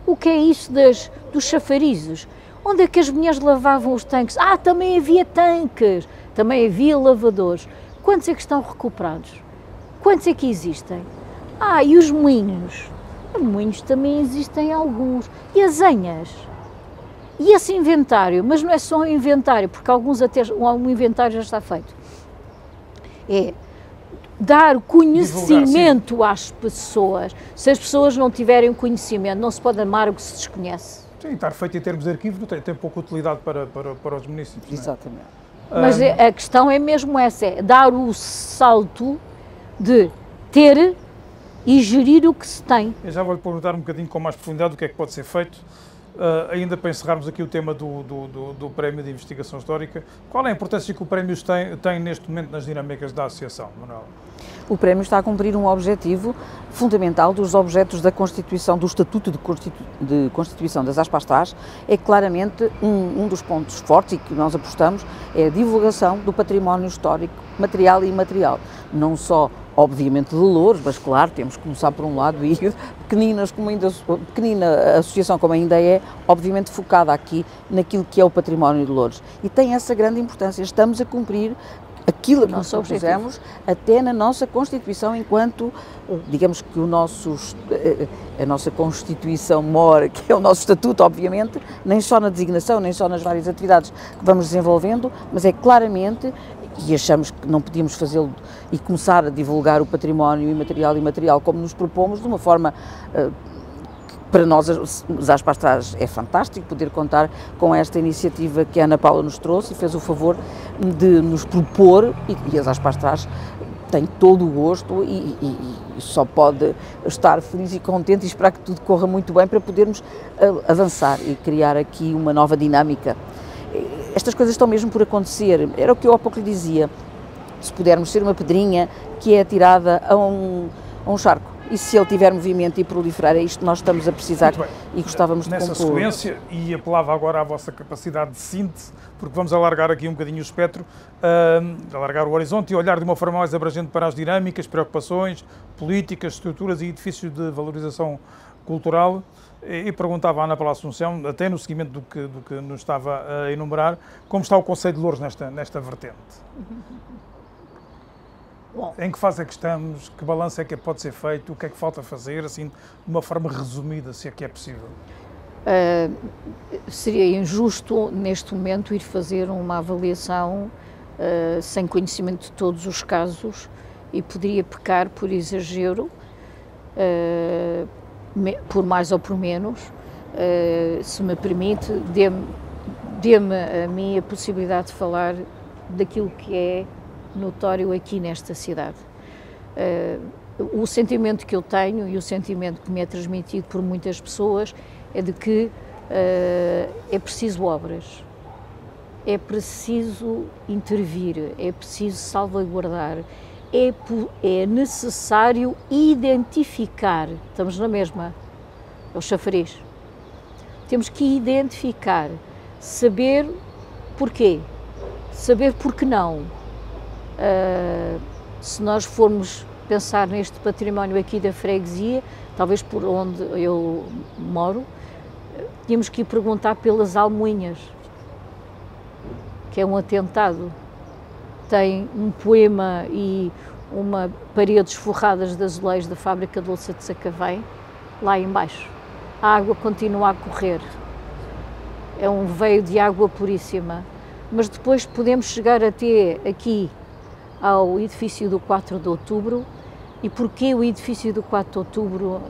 [SPEAKER 3] o que é isso dos chafarizes, onde é que as mulheres lavavam os tanques? Também havia tanques, também havia lavadores. Quantos é que estão recuperados? Quantos é que existem? E os moinhos? Moinhos também existem alguns. E as anhas? E esse inventário? Mas não é só um inventário, porque um inventário já está feito. É dar conhecimento às pessoas. Se as pessoas não tiverem conhecimento, não se pode amar o que se desconhece.
[SPEAKER 1] Sim, estar feito em termos de arquivo tem pouca utilidade para os municípios.
[SPEAKER 2] Exatamente.
[SPEAKER 3] Mas a questão é mesmo essa, é dar o salto de ter e gerir o que se tem.
[SPEAKER 1] Eu já vou-lhe perguntar um bocadinho com mais profundidade o que é que pode ser feito, ainda para encerrarmos aqui o tema do Prémio de Investigação Histórica. Qual é a importância que o Prémio tem neste momento nas dinâmicas da Associação, Manuel?
[SPEAKER 2] O Prémio está a cumprir um objetivo fundamental dos objetos da Constituição, do Estatuto de Constituição das Aspas Trás, é claramente um dos pontos fortes e que nós apostamos é a divulgação do património histórico, material e imaterial, não só obviamente de Loures, mas claro, temos que começar por um lado e pequenina associação como ainda é, obviamente focada aqui naquilo que é o património de Loures. E tem essa grande importância, estamos a cumprir aquilo que nos propusemos até na nossa Constituição, enquanto, digamos que a nossa Constituição mora, que é o nosso Estatuto, obviamente, nem só na designação, nem só nas várias atividades que vamos desenvolvendo, mas é claramente, e achamos que não podíamos fazê-lo e começar a divulgar o património imaterial e material como nos propomos, de uma forma para nós, as Aspas Trás, é fantástico poder contar com esta iniciativa que a Ana Paula nos trouxe e fez o favor de nos propor, e as Aspas Trás têm todo o gosto e só pode estar feliz e contente e esperar que tudo corra muito bem para podermos avançar e criar aqui uma nova dinâmica. Estas coisas estão mesmo por acontecer, era o que eu há pouco lhe dizia, se pudermos ser uma pedrinha que é atirada a um charco. E se ele tiver movimento e proliferar, é isto que nós estamos a precisar e gostávamos de concluir.
[SPEAKER 1] Nessa sequência, e apelava agora à vossa capacidade de síntese, porque vamos alargar aqui um bocadinho o espectro, alargar o horizonte e olhar de uma forma mais abrangente para as dinâmicas, preocupações, políticas, estruturas e edifícios de valorização cultural. E perguntava à Ana Paula Assunção, até no seguimento do que nos estava a enumerar, como está o Concelho de Loures nesta vertente? Bom. Em que fase é que estamos? Que balanço é que pode ser feito? O que é que falta fazer, assim, de uma forma resumida, se é que é possível?
[SPEAKER 3] Seria injusto, neste momento, ir fazer uma avaliação sem conhecimento de todos os casos e poderia pecar por exagero, por mais ou por menos. Se me permite, dê-me a mim a possibilidade de falar daquilo que é notório aqui nesta cidade. O sentimento que eu tenho e o sentimento que me é transmitido por muitas pessoas é de que é preciso obras, é preciso intervir, é preciso salvaguardar, é necessário identificar, estamos na mesma, é o chafariz. Temos que identificar, saber porquê, saber porque não. Se nós formos pensar neste património aqui da freguesia, talvez por onde eu moro, tínhamos que ir perguntar pelas Almoinhas, que é um atentado. Tem um poema e uma paredes forradas de azulejos da fábrica de louça de Sacavém, lá embaixo. A água continua a correr. É um veio de água puríssima. Mas depois podemos chegar até aqui, ao edifício do 4 de Outubro. E porquê o edifício do 4 de Outubro?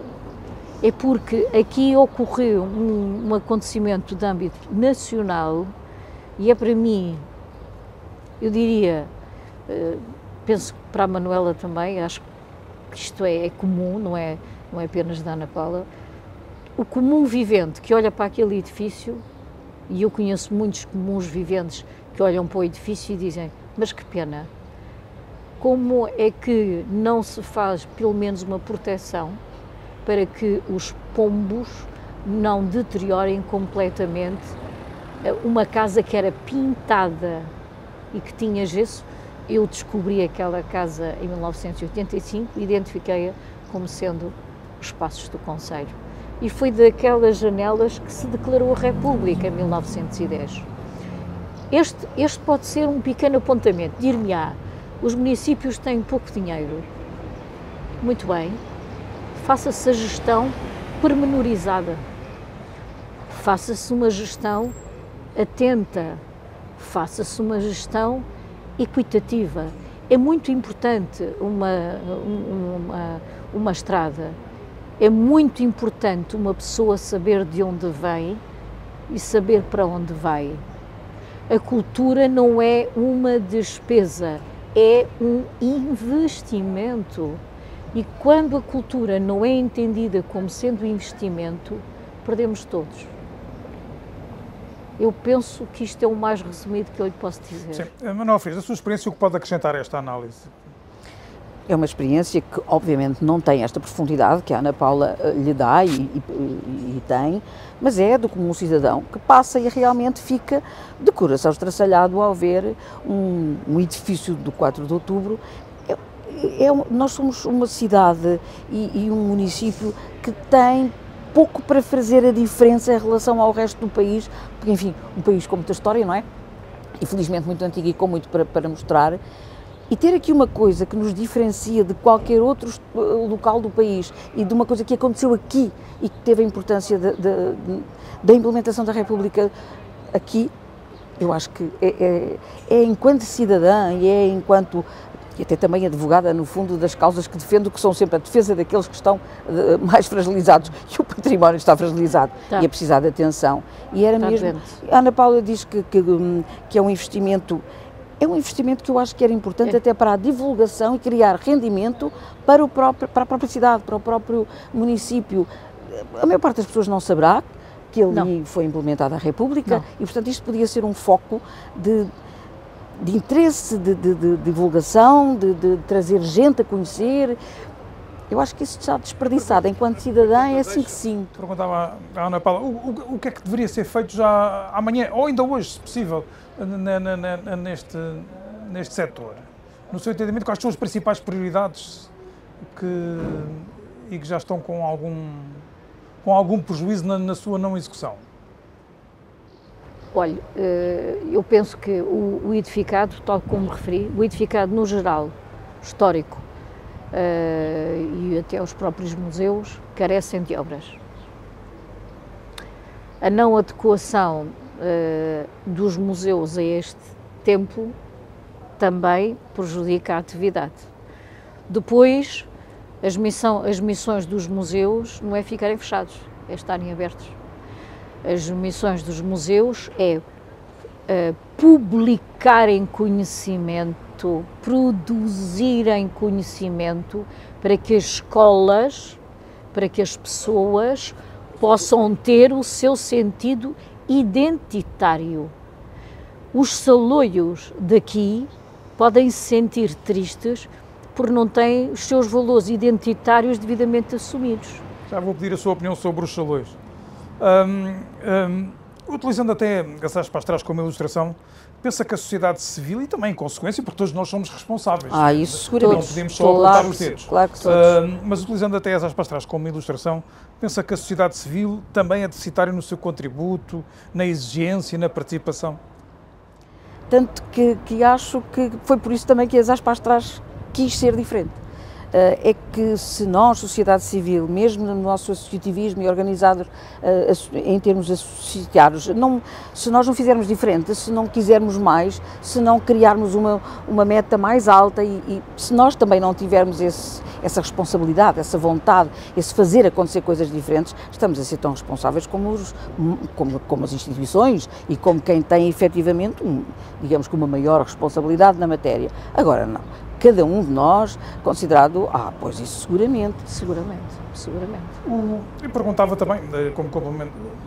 [SPEAKER 3] É porque aqui ocorreu um acontecimento de âmbito nacional e é para mim, eu diria, penso que para a Manuela também, acho que isto é comum, não é apenas da Ana Paula, o comum vivente que olha para aquele edifício, e eu conheço muitos comuns viventes que olham para o edifício e dizem, mas que pena, como é que não se faz pelo menos uma proteção para que os pombos não deteriorem completamente uma casa que era pintada e que tinha gesso? Eu descobri aquela casa em 1985 e identifiquei-a como sendo os Passos do Concelho. E foi daquelas janelas que se declarou a República em 1910. Este pode ser um pequeno apontamento. Dir-me-á, os municípios têm pouco dinheiro. Muito bem, faça-se a gestão pormenorizada. Faça-se uma gestão atenta. Faça-se uma gestão equitativa. É muito importante uma estrada. É muito importante uma pessoa saber de onde vem e saber para onde vai. A cultura não é uma despesa, é um investimento. E quando a cultura não é entendida como sendo investimento, perdemos todos. Eu penso que isto é o mais resumido que eu lhe posso dizer.
[SPEAKER 1] Sim. Manuel Frias, a sua experiência, o que pode acrescentar a esta análise?
[SPEAKER 2] É uma experiência que, obviamente, não tem esta profundidade que a Ana Paula lhe dá e tem, mas é do comum cidadão que passa e realmente fica de coração estraçalhado ao ver um edifício do 4 de Outubro. nós somos uma cidade e um município que tem pouco para fazer a diferença em relação ao resto do país, porque, enfim, um país com muita história, não é? E felizmente muito antigo e com muito para mostrar. E ter aqui uma coisa que nos diferencia de qualquer outro local do país e de uma coisa que aconteceu aqui e que teve a importância da implementação da República aqui, eu acho que é enquanto cidadã e é enquanto, e até também advogada, no fundo, das causas que defendo, que são sempre a defesa daqueles que estão mais fragilizados, e o património está fragilizado e a precisar de atenção. E era mesmo, a Ana Paula diz que é um investimento. É um investimento que eu acho que era importante até para a divulgação e criar rendimento para a própria cidade, para o próprio município. A maior parte das pessoas não saberá que ali foi implementada a República e, portanto, isto podia ser um foco de interesse, de divulgação, de trazer gente a conhecer. Eu acho que isso está desperdiçado. Enquanto cidadã é assim que sinto.
[SPEAKER 1] Perguntava à Ana Paula, o que é que deveria ser feito já amanhã, ou ainda hoje, se possível, neste setor? No seu entendimento, quais são as principais prioridades que já estão com algum prejuízo na sua não execução?
[SPEAKER 3] Olha, eu penso que o edificado, tal como referi, o edificado no geral, histórico, e até os próprios museus, carecem de obras. A não adequação dos museus a este templo também prejudica a atividade. Depois, as missões dos museus não é ficarem fechados, é estarem abertos. As missões dos museus é publicarem conhecimento, produzirem conhecimento para que as escolas, para que as pessoas possam ter o seu sentido identitário. Os saloios daqui podem se sentir tristes porque não têm os seus valores identitários devidamente assumidos.
[SPEAKER 1] Já vou pedir a sua opinião sobre os saloios. Utilizando até as aspas atrás como ilustração, pensa que a sociedade civil, e também em consequência, porque todos nós somos responsáveis.
[SPEAKER 2] Isso seguramente.
[SPEAKER 1] Não podemos só apontar os dedos.
[SPEAKER 2] Claro que
[SPEAKER 1] mas utilizando até as aspas atrás como ilustração, pensa que a sociedade civil também é deficitária no seu contributo, na exigência, na participação?
[SPEAKER 2] Tanto que acho que foi por isso também que as aspas atrás quis ser diferente. É que se nós, sociedade civil, mesmo no nosso associativismo e organizados em termos associados, se nós não fizermos diferente, se não quisermos mais, se não criarmos uma meta mais alta e se nós também não tivermos essa responsabilidade, essa vontade, esse fazer acontecer coisas diferentes, estamos a ser tão responsáveis como as instituições e como quem tem efetivamente, digamos que uma maior responsabilidade na matéria. Agora não. Cada um de nós considerado, pois isso seguramente.
[SPEAKER 1] Eu perguntava também,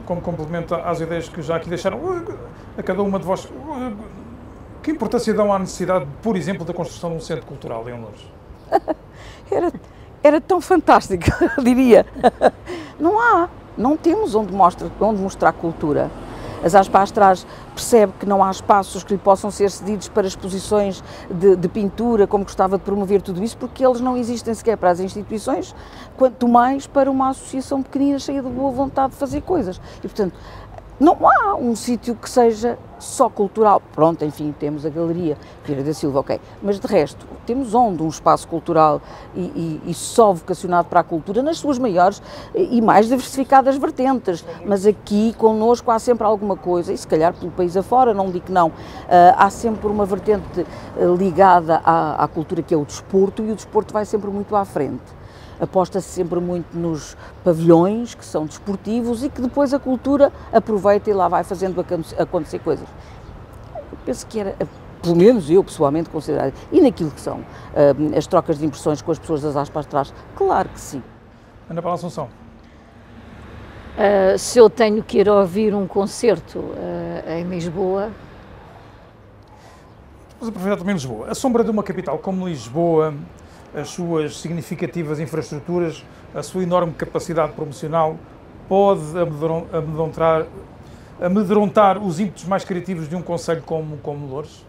[SPEAKER 1] como complemento às ideias que já aqui deixaram, a cada uma de vós, que importância dão à necessidade, por exemplo, da construção de um centro cultural em Loures?
[SPEAKER 2] Era tão fantástico, eu diria. Não temos onde mostrar cultura. As aspas atrás percebe que não há espaços que lhe possam ser cedidos para exposições de pintura, como gostava de promover tudo isso, porque eles não existem sequer para as instituições, quanto mais para uma associação pequenina cheia de boa vontade de fazer coisas. E, portanto, não há um sítio que seja só cultural. Pronto, enfim, temos a Galeria Vieira da Silva, ok. Mas de resto, temos onde um espaço cultural e só vocacionado para a cultura nas suas maiores e mais diversificadas vertentes. Mas aqui, connosco, há sempre alguma coisa, e se calhar pelo país afora, não digo que não, há sempre uma vertente ligada à cultura que é o desporto, e o desporto vai sempre muito à frente. Aposta-se sempre muito nos pavilhões, que são desportivos, e que depois a cultura aproveita e lá vai fazendo acontecer coisas. Eu penso que era, pelo menos eu pessoalmente considero, e naquilo que são as trocas de impressões com as pessoas das aspas atrás, claro que sim.
[SPEAKER 1] Ana Paula Assunção.
[SPEAKER 3] Se eu tenho que ir ouvir um concerto em Lisboa...
[SPEAKER 1] Vamos aproveitar também Lisboa. A sombra de uma capital como Lisboa, as suas significativas infraestruturas, a sua enorme capacidade promocional, pode amedrontar os ímpetos mais criativos de um concelho como Loures?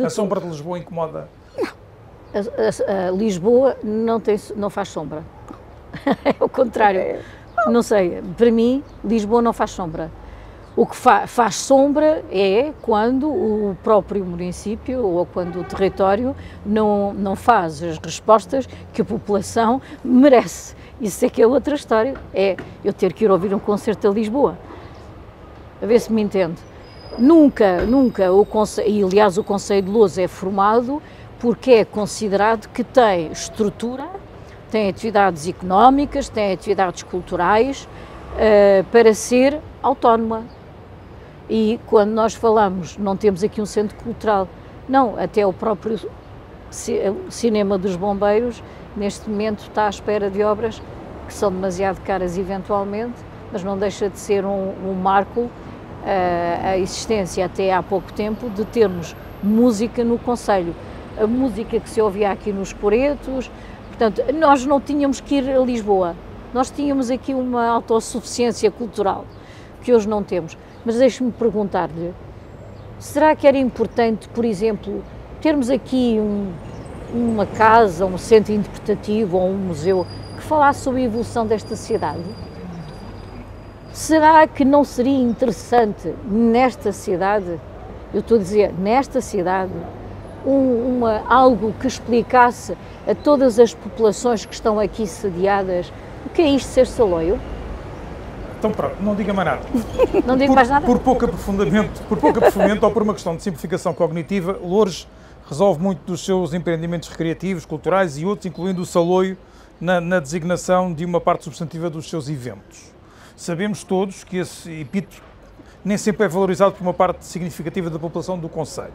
[SPEAKER 1] A sombra de Lisboa incomoda?
[SPEAKER 3] A Lisboa não faz sombra. É o contrário. Não sei, para mim, Lisboa não faz sombra. O que faz sombra é quando o próprio município ou quando o território não faz as respostas que a população merece. Isso é que é outra história. É eu ter que ir ouvir um concerto a Lisboa. A ver se me entende. Nunca o Conselho, e aliás o Conselho de Loures é formado porque é considerado que tem estrutura, tem atividades económicas, tem atividades culturais para ser autónoma. E quando nós falamos, não temos aqui um centro cultural, não, até o próprio Cinema dos Bombeiros, neste momento está à espera de obras que são demasiado caras eventualmente, mas não deixa de ser um marco a existência até há pouco tempo de termos música no concelho. A música que se ouvia aqui nos Coretos, portanto, nós não tínhamos que ir a Lisboa, nós tínhamos aqui uma autossuficiência cultural, que hoje não temos. Mas deixe-me perguntar-lhe, será que era importante, por exemplo, termos aqui uma casa, um centro interpretativo ou um museu que falasse sobre a evolução desta cidade? Será que não seria interessante nesta cidade, eu estou a dizer nesta cidade, algo que explicasse a todas as populações que estão aqui sediadas o que é isto ser Saloio?
[SPEAKER 1] Então pronto, não diga mais nada.
[SPEAKER 3] Não digo mais nada?
[SPEAKER 1] Por pouco aprofundamento ou por uma questão de simplificação cognitiva, Loures resolve muito dos seus empreendimentos recreativos, culturais e outros, incluindo o Saloio, na designação de uma parte substantiva dos seus eventos. Sabemos todos que esse epíteto nem sempre é valorizado por uma parte significativa da população do concelho.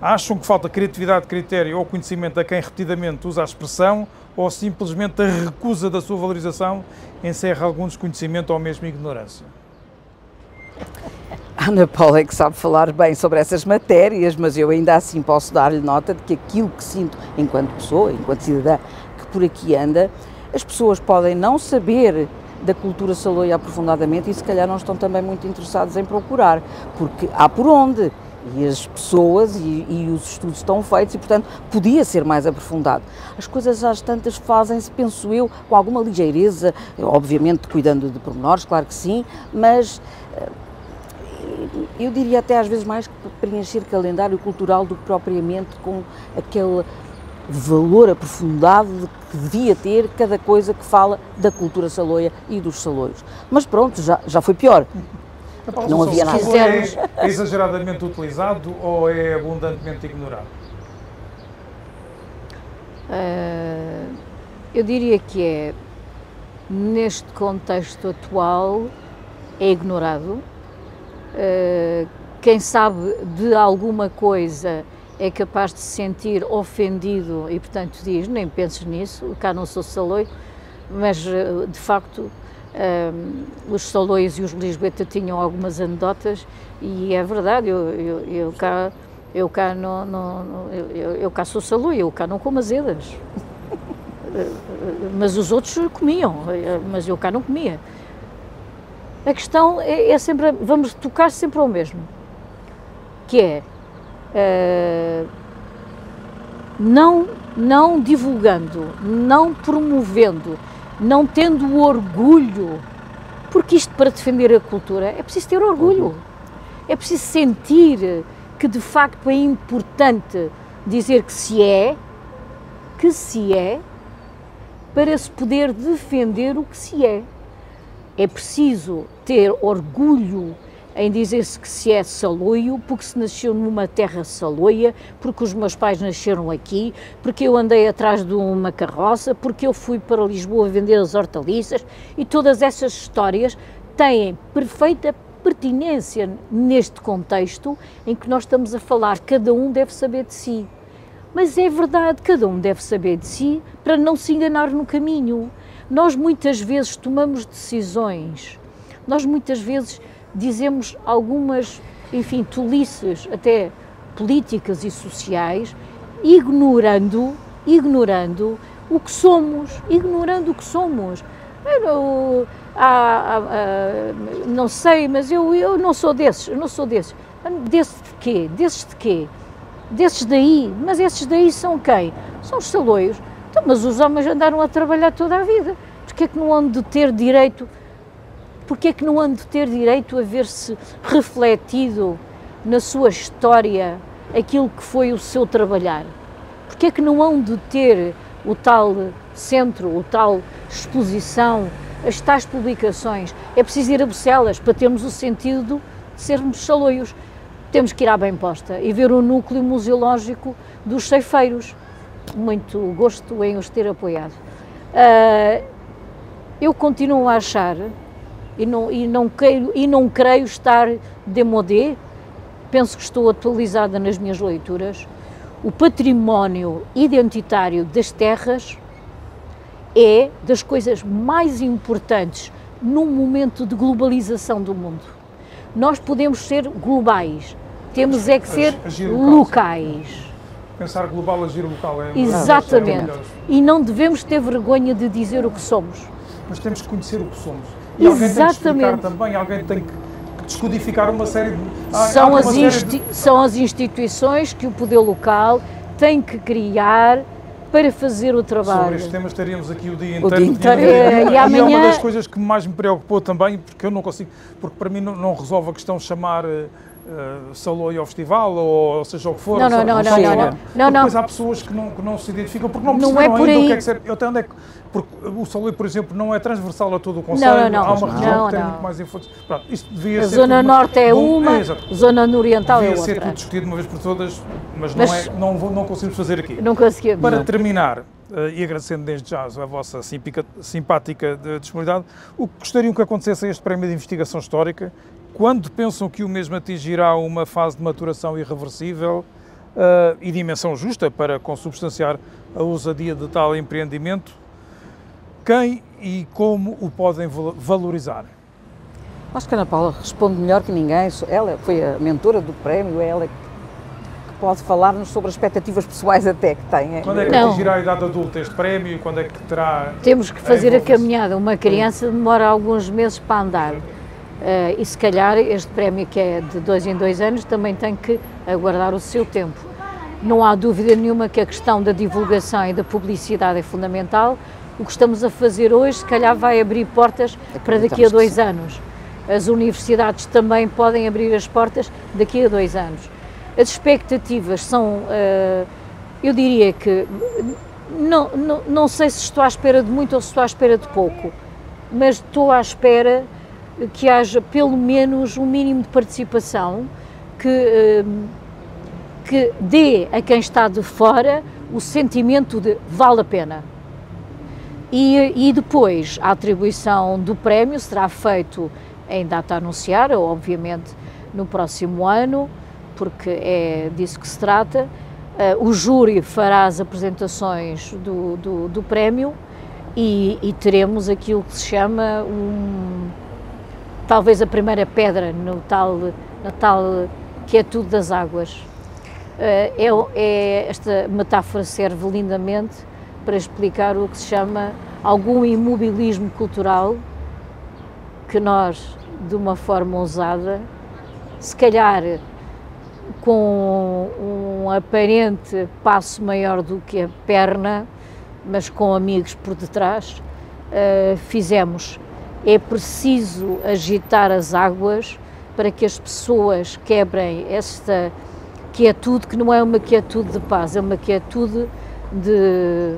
[SPEAKER 1] Acham que falta criatividade, critério ou conhecimento a quem repetidamente usa a expressão ou simplesmente a recusa da sua valorização encerra algum desconhecimento ou mesmo ignorância?
[SPEAKER 2] A Ana Paula é que sabe falar bem sobre essas matérias, mas eu ainda assim posso dar-lhe nota de que aquilo que sinto enquanto pessoa, enquanto cidadã que por aqui anda, as pessoas podem não saber da cultura saloia aprofundadamente e se calhar não estão também muito interessados em procurar, porque há por onde. E as pessoas e os estudos estão feitos e, portanto, podia ser mais aprofundado. As coisas às tantas fazem-se, penso eu, com alguma ligeireza, obviamente cuidando de pormenores, claro que sim, mas eu diria até às vezes mais que preencher calendário cultural do que propriamente com aquele valor aprofundado que devia ter cada coisa que fala da cultura saloia e dos saloios. Mas pronto, já foi pior. Não havia nada.
[SPEAKER 1] É exageradamente utilizado ou é abundantemente ignorado?
[SPEAKER 3] Eu diria que neste contexto atual, é ignorado. Quem sabe de alguma coisa é capaz de se sentir ofendido e, portanto, diz, nem penses nisso, cá não sou saloio, mas, de facto, os saloios e os lisboetas tinham algumas anedotas e é verdade, eu cá sou saloio, eu cá não como azedas, mas os outros comiam, mas eu cá não comia. A questão é sempre, vamos tocar sempre ao mesmo, que é não divulgando, não promovendo, não tendo o orgulho, porque isto para defender a cultura é preciso ter orgulho, é preciso sentir que de facto é importante dizer que se é, para se poder defender o que se é. É preciso ter orgulho em dizer-se que se é saloio, porque se nasceu numa terra saloia, porque os meus pais nasceram aqui, porque eu andei atrás de uma carroça, porque eu fui para Lisboa vender as hortaliças, e todas essas histórias têm perfeita pertinência neste contexto em que nós estamos a falar, cada um deve saber de si. Mas é verdade, cada um deve saber de si para não se enganar no caminho. Nós muitas vezes tomamos decisões, nós muitas vezes dizemos algumas, enfim, tolices, até políticas e sociais, ignorando o que somos, não sei, mas eu não sou desses, Desses de quê? desses daí, mas esses daí são quem? São os saloios. Então, mas os homens andaram a trabalhar toda a vida. Porquê é que não hão de ter direito? Porquê é que não hão de ter direito a ver-se refletido na sua história aquilo que foi o seu trabalhar? Porquê é que não hão de ter o tal centro, o tal exposição, as tais publicações? É preciso ir a Bucelas para termos o sentido de sermos saloios. Temos que ir à Bem Posta e ver o núcleo museológico dos ceifeiros. Muito gosto em os ter apoiado. Eu continuo a achar, e não creio estar démodé, penso que estou atualizada nas minhas leituras, o património identitário das terras é das coisas mais importantes num momento de globalização do mundo. Nós podemos ser globais, temos é que ser locais.
[SPEAKER 1] Pensar global, agir local é...
[SPEAKER 3] Exatamente. E não devemos ter vergonha de dizer o que somos.
[SPEAKER 1] Mas temos que conhecer o que somos. E alguém tem que explicar também, alguém tem que descodificar uma série de...
[SPEAKER 3] São as instituições que o poder local tem que criar para fazer o trabalho.
[SPEAKER 1] Sobre estes temas estaríamos aqui o dia inteiro.
[SPEAKER 3] E amanhã...
[SPEAKER 1] é uma das coisas que mais me preocupou também, porque eu não consigo, porque para mim não resolve a questão de chamar Saloio ao festival, ou seja o que for.
[SPEAKER 3] Não.
[SPEAKER 1] Depois há pessoas que não se identificam, porque não perceberam
[SPEAKER 3] é por
[SPEAKER 1] ainda
[SPEAKER 3] aí.
[SPEAKER 1] o que é que ser. Até onde é que, porque o Saloio, por exemplo, não é transversal a todo o concelho, há uma região que tem muito mais influência. Pronto, isto devia
[SPEAKER 3] a
[SPEAKER 1] ser
[SPEAKER 3] zona norte é uma, a zona oriental é outra.
[SPEAKER 1] Devia ser tudo discutido uma vez por todas, mas não conseguimos fazer aqui.
[SPEAKER 3] Não conseguimos.
[SPEAKER 1] Para terminar, e agradecendo desde já a vossa simpática disponibilidade, o que gostariam que acontecesse a este Prémio de Investigação Histórica? Quando pensam que o mesmo atingirá uma fase de maturação irreversível e dimensão justa para consubstanciar a ousadia de tal empreendimento? Quem e como o podem valorizar?
[SPEAKER 2] Acho que a Ana Paula responde melhor que ninguém. Ela foi a mentora do prémio, é ela que pode falar-nos sobre as expectativas pessoais até que tem.
[SPEAKER 1] Quando é que atingirá a idade adulta este prémio? Quando é que terá...
[SPEAKER 3] Temos que fazer a caminhada. Uma criança demora alguns meses para andar. E se calhar este prémio, que é de 2 em 2 anos, também tem que aguardar o seu tempo. Não há dúvida nenhuma que a questão da divulgação e da publicidade é fundamental. O que estamos a fazer hoje, se calhar, vai abrir portas para daqui a 2 anos. As universidades também podem abrir as portas daqui a 2 anos. As expectativas são, eu diria que, não sei se estou à espera de muito ou se estou à espera de pouco, mas estou à espera que haja pelo menos um mínimo de participação que dê a quem está de fora o sentimento de vale a pena. E depois a atribuição do prémio será feito em data a anunciar, obviamente no próximo ano, porque é disso que se trata. O júri fará as apresentações do prémio e teremos aquilo que se chama talvez a primeira pedra na tal quietude das águas. Esta metáfora serve lindamente para explicar o que se chama algum imobilismo cultural que nós, de uma forma ousada, se calhar com um aparente passo maior do que a perna, mas com amigos por detrás, fizemos. É preciso agitar as águas para que as pessoas quebrem esta quietude, que não é uma quietude de paz, é uma quietude de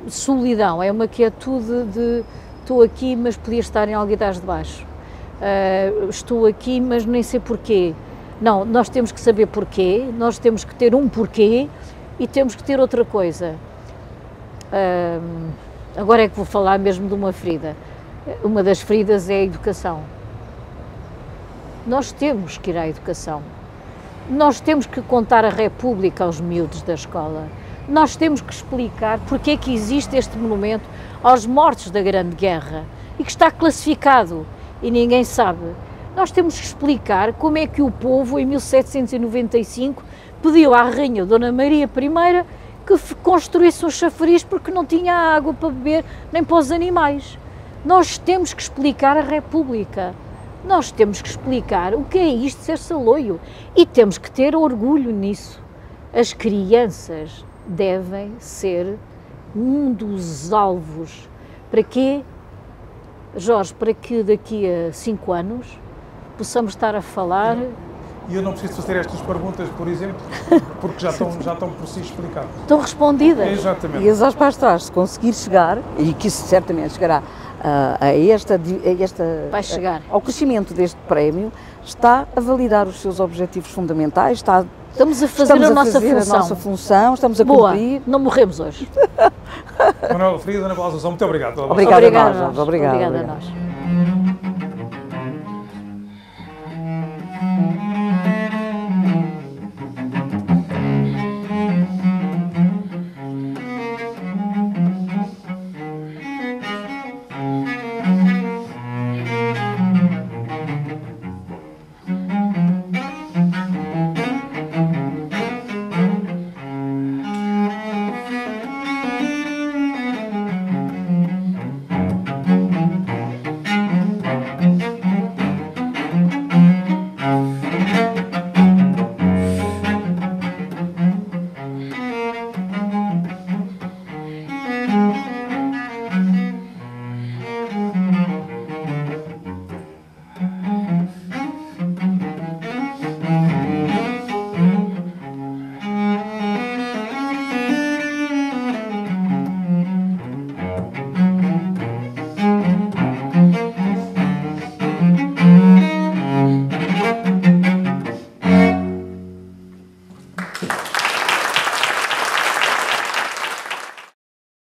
[SPEAKER 3] solidão, é uma quietude de estou aqui, mas podia estar em Alguidares de Baixo. Estou aqui, mas nem sei porquê. Não, nós temos que saber porquê, nós temos que ter um porquê e temos que ter outra coisa. Agora é que vou falar mesmo de uma ferida. Uma das feridas é a educação. Nós temos que ir à educação. Nós temos que contar a República aos miúdos da escola. Nós temos que explicar porque é que existe este monumento aos mortos da Grande Guerra e que está classificado e ninguém sabe. Nós temos que explicar como é que o povo, em 1795, pediu à Rainha Dona Maria I que construísse um chafariz porque não tinha água para beber nem para os animais. Nós temos que explicar a República. Nós temos que explicar o que é isto de ser saloio e temos que ter orgulho nisso. as crianças devem ser um dos alvos. Para quê, Jorge? Para que daqui a 5 anos possamos estar a falar...
[SPEAKER 1] E eu não preciso fazer estas perguntas, por exemplo, porque já estão por si explicadas.
[SPEAKER 3] Estão respondidas.
[SPEAKER 1] Exatamente.
[SPEAKER 2] E as Aspas, se conseguir chegar, e que isso certamente chegará
[SPEAKER 3] Vai chegar.
[SPEAKER 2] ao crescimento deste prémio, está a validar os seus objetivos fundamentais,
[SPEAKER 3] Estamos a fazer a nossa
[SPEAKER 2] função, estamos a
[SPEAKER 3] Boa,
[SPEAKER 2] cumprir.
[SPEAKER 3] não morremos hoje.
[SPEAKER 1] Manuela Ferreira, Ana Paula Assunção, muito obrigado.
[SPEAKER 2] Obrigada a nós,
[SPEAKER 3] Obrigada a nós.